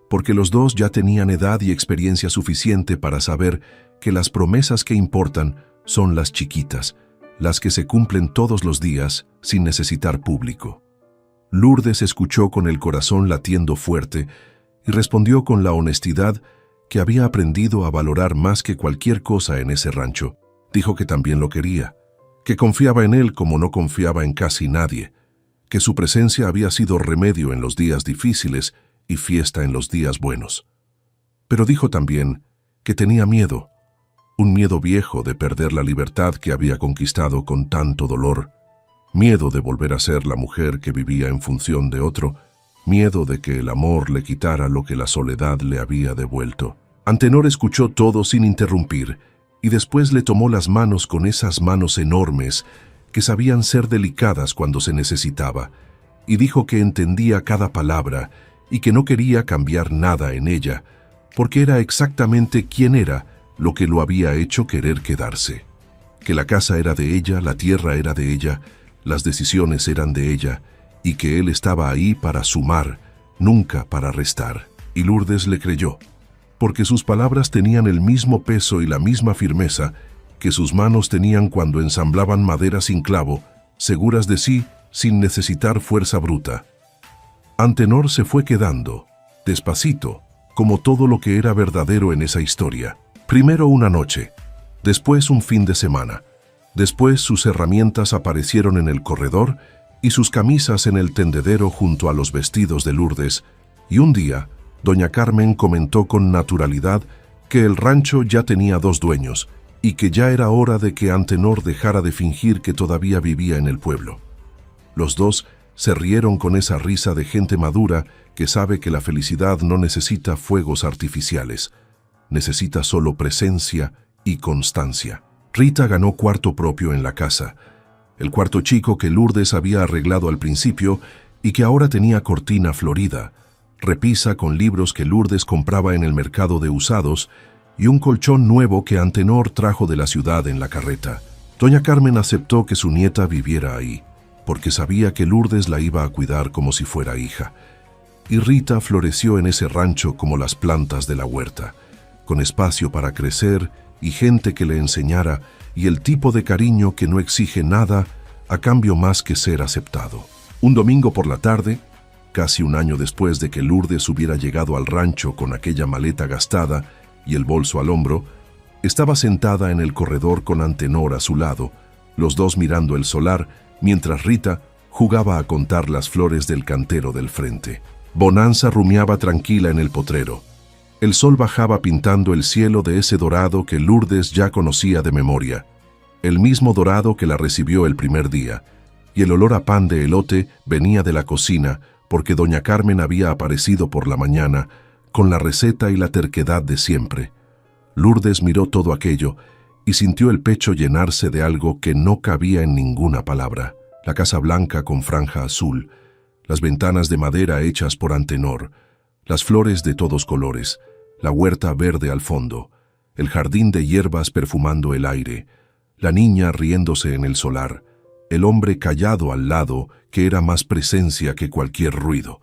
porque los dos ya tenían edad y experiencia suficiente para saber que las promesas que importan son las chiquitas, las que se cumplen todos los días sin necesitar público. Lourdes escuchó con el corazón latiendo fuerte y respondió con la honestidad que había aprendido a valorar más que cualquier cosa en ese rancho. Dijo que también lo quería, que confiaba en él como no confiaba en casi nadie, que su presencia había sido remedio en los días difíciles y fiesta en los días buenos. Pero dijo también que tenía miedo, un miedo viejo de perder la libertad que había conquistado con tanto dolor, miedo de volver a ser la mujer que vivía en función de otro, miedo de que el amor le quitara lo que la soledad le había devuelto. Antenor escuchó todo sin interrumpir y después le tomó las manos con esas manos enormes que sabían ser delicadas cuando se necesitaba, y dijo que entendía cada palabra y que no quería cambiar nada en ella, porque era exactamente quién era lo que lo había hecho querer quedarse. Que la casa era de ella, la tierra era de ella, las decisiones eran de ella, y que él estaba ahí para sumar, nunca para restar. Y Lourdes le creyó, porque sus palabras tenían el mismo peso y la misma firmeza que sus manos tenían cuando ensamblaban madera sin clavo, seguras de sí, sin necesitar fuerza bruta. Antenor se fue quedando, despacito, como todo lo que era verdadero en esa historia. Primero una noche, después un fin de semana, después sus herramientas aparecieron en el corredor y sus camisas en el tendedero junto a los vestidos de Lourdes, y un día, doña Carmen comentó con naturalidad que el rancho ya tenía 2 dueños y que ya era hora de que Antenor dejara de fingir que todavía vivía en el pueblo. Los dos se rieron con esa risa de gente madura que sabe que la felicidad no necesita fuegos artificiales, necesita solo presencia y constancia. Rita ganó cuarto propio en la casa, el cuarto chico que Lourdes había arreglado al principio y que ahora tenía cortina florida, repisa con libros que Lourdes compraba en el mercado de usados y un colchón nuevo que Antenor trajo de la ciudad en la carreta. Doña Carmen aceptó que su nieta viviera ahí, porque sabía que Lourdes la iba a cuidar como si fuera hija. Y Rita floreció en ese rancho como las plantas de la huerta, con espacio para crecer y gente que le enseñara y el tipo de cariño que no exige nada a cambio más que ser aceptado. Un domingo por la tarde, casi un año después de que Lourdes hubiera llegado al rancho con aquella maleta gastada y el bolso al hombro, estaba sentada en el corredor con Antenor a su lado, los dos mirando el solar, mientras Rita jugaba a contar las flores del cantero del frente. Bonanza rumiaba tranquila en el potrero. El sol bajaba pintando el cielo de ese dorado que Lourdes ya conocía de memoria, el mismo dorado que la recibió el primer día, y el olor a pan de elote venía de la cocina porque doña Carmen había aparecido por la mañana con la receta y la terquedad de siempre. Lourdes miró todo aquello y sintió el pecho llenarse de algo que no cabía en ninguna palabra. La casa blanca con franja azul, las ventanas de madera hechas por Antenor, las flores de todos colores, la huerta verde al fondo, el jardín de hierbas perfumando el aire, la niña riéndose en el solar, el hombre callado al lado que era más presencia que cualquier ruido.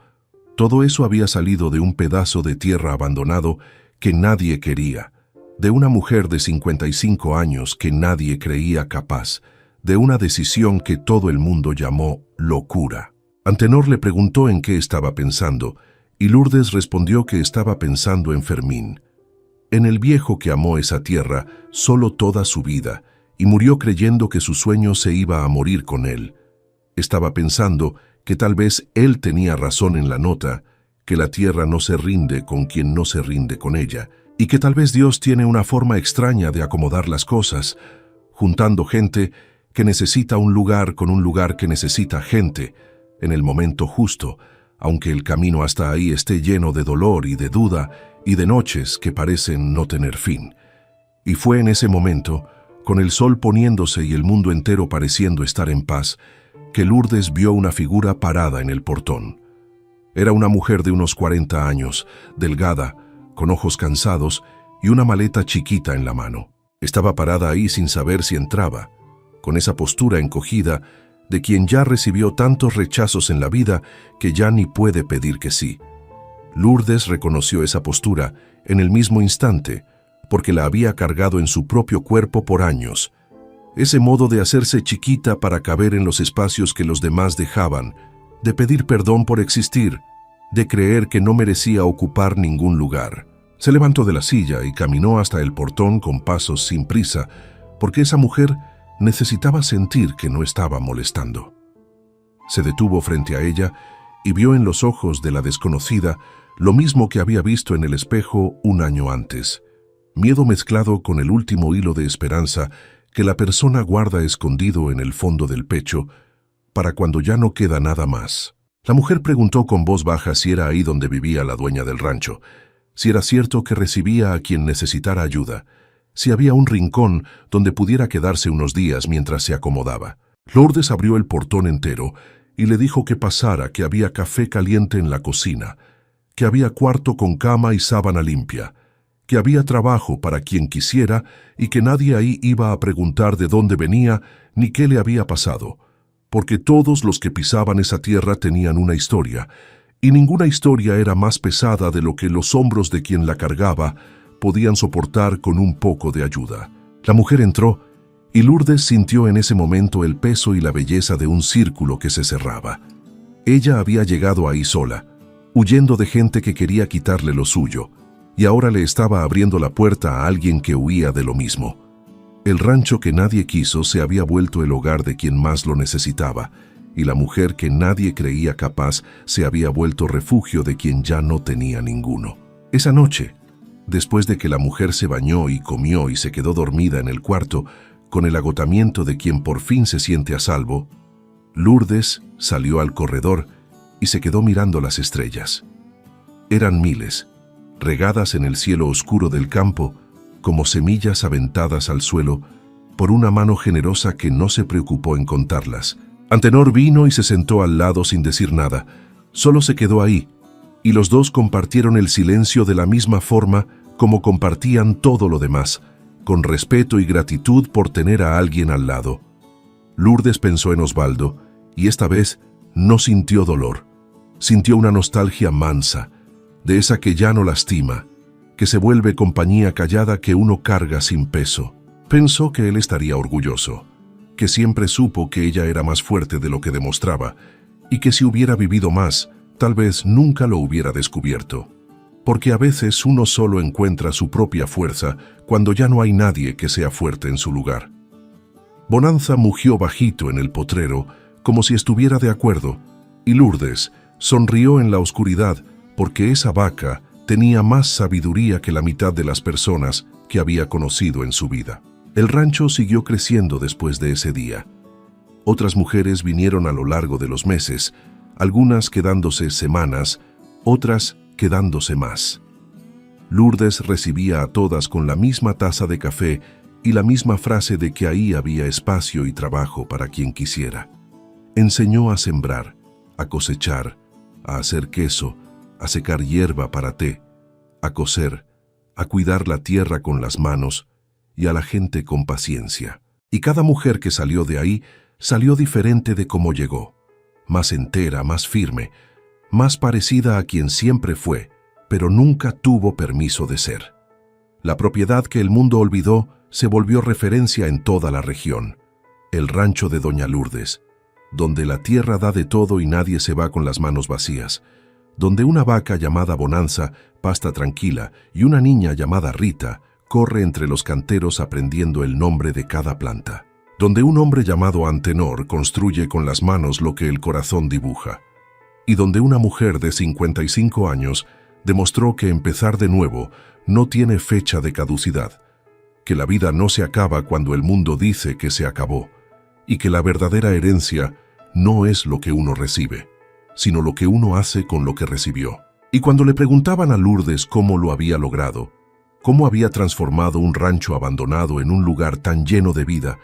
Todo eso había salido de un pedazo de tierra abandonado que nadie quería, de una mujer de 55 años que nadie creía capaz, de una decisión que todo el mundo llamó locura. Antenor le preguntó en qué estaba pensando, y Lourdes respondió que estaba pensando en Fermín, en el viejo que amó esa tierra solo toda su vida y murió creyendo que su sueño se iba a morir con él. Estaba pensando que tal vez él tenía razón en la nota, que la tierra no se rinde con quien no se rinde con ella, y que tal vez Dios tiene una forma extraña de acomodar las cosas, juntando gente que necesita un lugar con un lugar que necesita gente, en el momento justo, aunque el camino hasta ahí esté lleno de dolor y de duda y de noches que parecen no tener fin. Y fue en ese momento, con el sol poniéndose y el mundo entero pareciendo estar en paz, que Lourdes vio una figura parada en el portón. Era una mujer de unos 40 años, delgada, con ojos cansados y una maleta chiquita en la mano. Estaba parada ahí sin saber si entraba, con esa postura encogida de quien ya recibió tantos rechazos en la vida que ya ni puede pedir que sí. Lourdes reconoció esa postura en el mismo instante, porque la había cargado en su propio cuerpo por años. Ese modo de hacerse chiquita para caber en los espacios que los demás dejaban, de pedir perdón por existir, de creer que no merecía ocupar ningún lugar. Se levantó de la silla y caminó hasta el portón con pasos sin prisa, porque esa mujer necesitaba sentir que no estaba molestando. Se detuvo frente a ella y vio en los ojos de la desconocida lo mismo que había visto en el espejo un año antes. Miedo mezclado con el último hilo de esperanza que la persona guarda escondido en el fondo del pecho para cuando ya no queda nada más. La mujer preguntó con voz baja si era ahí donde vivía la dueña del rancho, si era cierto que recibía a quien necesitara ayuda, si había un rincón donde pudiera quedarse unos días mientras se acomodaba. Lourdes abrió el portón entero y le dijo que pasara, que había café caliente en la cocina, que había cuarto con cama y sábana limpia, que había trabajo para quien quisiera y que nadie ahí iba a preguntar de dónde venía ni qué le había pasado, porque todos los que pisaban esa tierra tenían una historia, y ninguna historia era más pesada de lo que los hombros de quien la cargaba podían soportar con un poco de ayuda. La mujer entró, y Lourdes sintió en ese momento el peso y la belleza de un círculo que se cerraba. Ella había llegado ahí sola, huyendo de gente que quería quitarle lo suyo, y ahora le estaba abriendo la puerta a alguien que huía de lo mismo. El rancho que nadie quiso se había vuelto el hogar de quien más lo necesitaba, y la mujer que nadie creía capaz se había vuelto refugio de quien ya no tenía ninguno. Esa noche, después de que la mujer se bañó y comió y se quedó dormida en el cuarto, con el agotamiento de quien por fin se siente a salvo, Lourdes salió al corredor y se quedó mirando las estrellas. Eran miles, regadas en el cielo oscuro del campo, como semillas aventadas al suelo por una mano generosa que no se preocupó en contarlas. Antenor vino y se sentó al lado sin decir nada. Solo se quedó ahí, y los dos compartieron el silencio de la misma forma como compartían todo lo demás, con respeto y gratitud por tener a alguien al lado. Lourdes pensó en Osvaldo, y esta vez no sintió dolor. Sintió una nostalgia mansa, de esa que ya no lastima, que se vuelve compañía callada que uno carga sin peso. Pensó que él estaría orgulloso, que siempre supo que ella era más fuerte de lo que demostraba, y que si hubiera vivido más, tal vez nunca lo hubiera descubierto. Porque a veces uno solo encuentra su propia fuerza cuando ya no hay nadie que sea fuerte en su lugar. Bonanza mugió bajito en el potrero, como si estuviera de acuerdo, y Lourdes sonrió en la oscuridad porque esa vaca tenía más sabiduría que la mitad de las personas que había conocido en su vida. El rancho siguió creciendo después de ese día. Otras mujeres vinieron a lo largo de los meses, algunas quedándose semanas, otras quedándose más. Lourdes recibía a todas con la misma taza de café y la misma frase de que ahí había espacio y trabajo para quien quisiera. Enseñó a sembrar, a cosechar, a hacer queso, a secar hierba para té, a coser, a cuidar la tierra con las manos y a la gente con paciencia. Y cada mujer que salió de ahí salió diferente de cómo llegó, más entera, más firme, más parecida a quien siempre fue, pero nunca tuvo permiso de ser. La propiedad que el mundo olvidó se volvió referencia en toda la región, el rancho de Doña Lourdes, donde la tierra da de todo y nadie se va con las manos vacías, donde una vaca llamada Bonanza pasta tranquila y una niña llamada Rita corre entre los canteros aprendiendo el nombre de cada planta, donde un hombre llamado Antenor construye con las manos lo que el corazón dibuja, y donde una mujer de 55 años demostró que empezar de nuevo no tiene fecha de caducidad, que la vida no se acaba cuando el mundo dice que se acabó, y que la verdadera herencia no es lo que uno recibe, sino lo que uno hace con lo que recibió. Y cuando le preguntaban a Lourdes cómo lo había logrado, cómo había transformado un rancho abandonado en un lugar tan lleno de vida,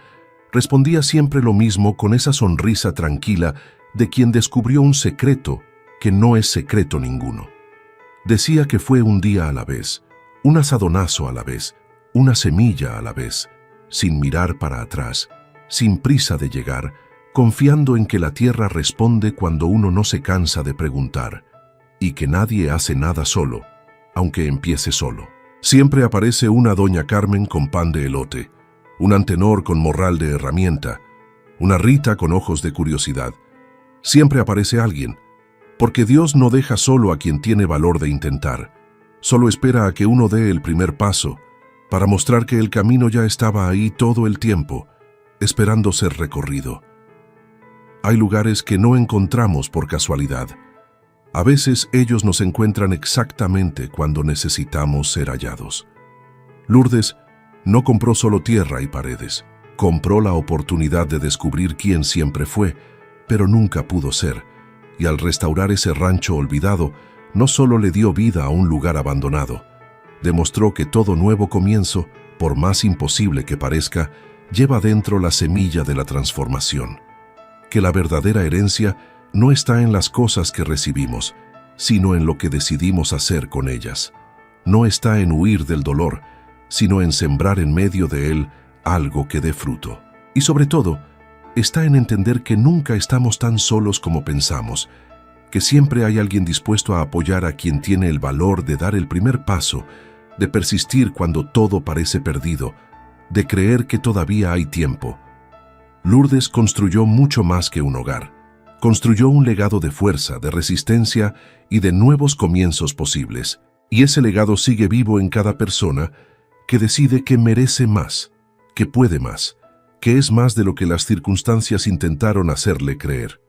respondía siempre lo mismo con esa sonrisa tranquila de quien descubrió un secreto que no es secreto ninguno. Decía que fue un día a la vez, un asadonazo a la vez, una semilla a la vez, sin mirar para atrás, sin prisa de llegar, confiando en que la tierra responde cuando uno no se cansa de preguntar, y que nadie hace nada solo, aunque empiece solo. Siempre aparece una doña Carmen con pan de elote, un Antenor con morral de herramienta, una Rita con ojos de curiosidad. Siempre aparece alguien, porque Dios no deja solo a quien tiene valor de intentar, solo espera a que uno dé el primer paso, para mostrar que el camino ya estaba ahí todo el tiempo, esperando ser recorrido. Hay lugares que no encontramos por casualidad. A veces ellos nos encuentran exactamente cuando necesitamos ser hallados. Lourdes no compró solo tierra y paredes, compró la oportunidad de descubrir quién siempre fue, pero nunca pudo ser, y al restaurar ese rancho olvidado, no solo le dio vida a un lugar abandonado, demostró que todo nuevo comienzo, por más imposible que parezca, lleva dentro la semilla de la transformación, que la verdadera herencia no está en las cosas que recibimos, sino en lo que decidimos hacer con ellas. No está en huir del dolor, sino en sembrar en medio de él algo que dé fruto. Y sobre todo, está en entender que nunca estamos tan solos como pensamos, que siempre hay alguien dispuesto a apoyar a quien tiene el valor de dar el primer paso, de persistir cuando todo parece perdido, de creer que todavía hay tiempo. Lourdes construyó mucho más que un hogar. Construyó un legado de fuerza, de resistencia y de nuevos comienzos posibles. Y ese legado sigue vivo en cada persona que decide que merece más, que puede más, que es más de lo que las circunstancias intentaron hacerle creer.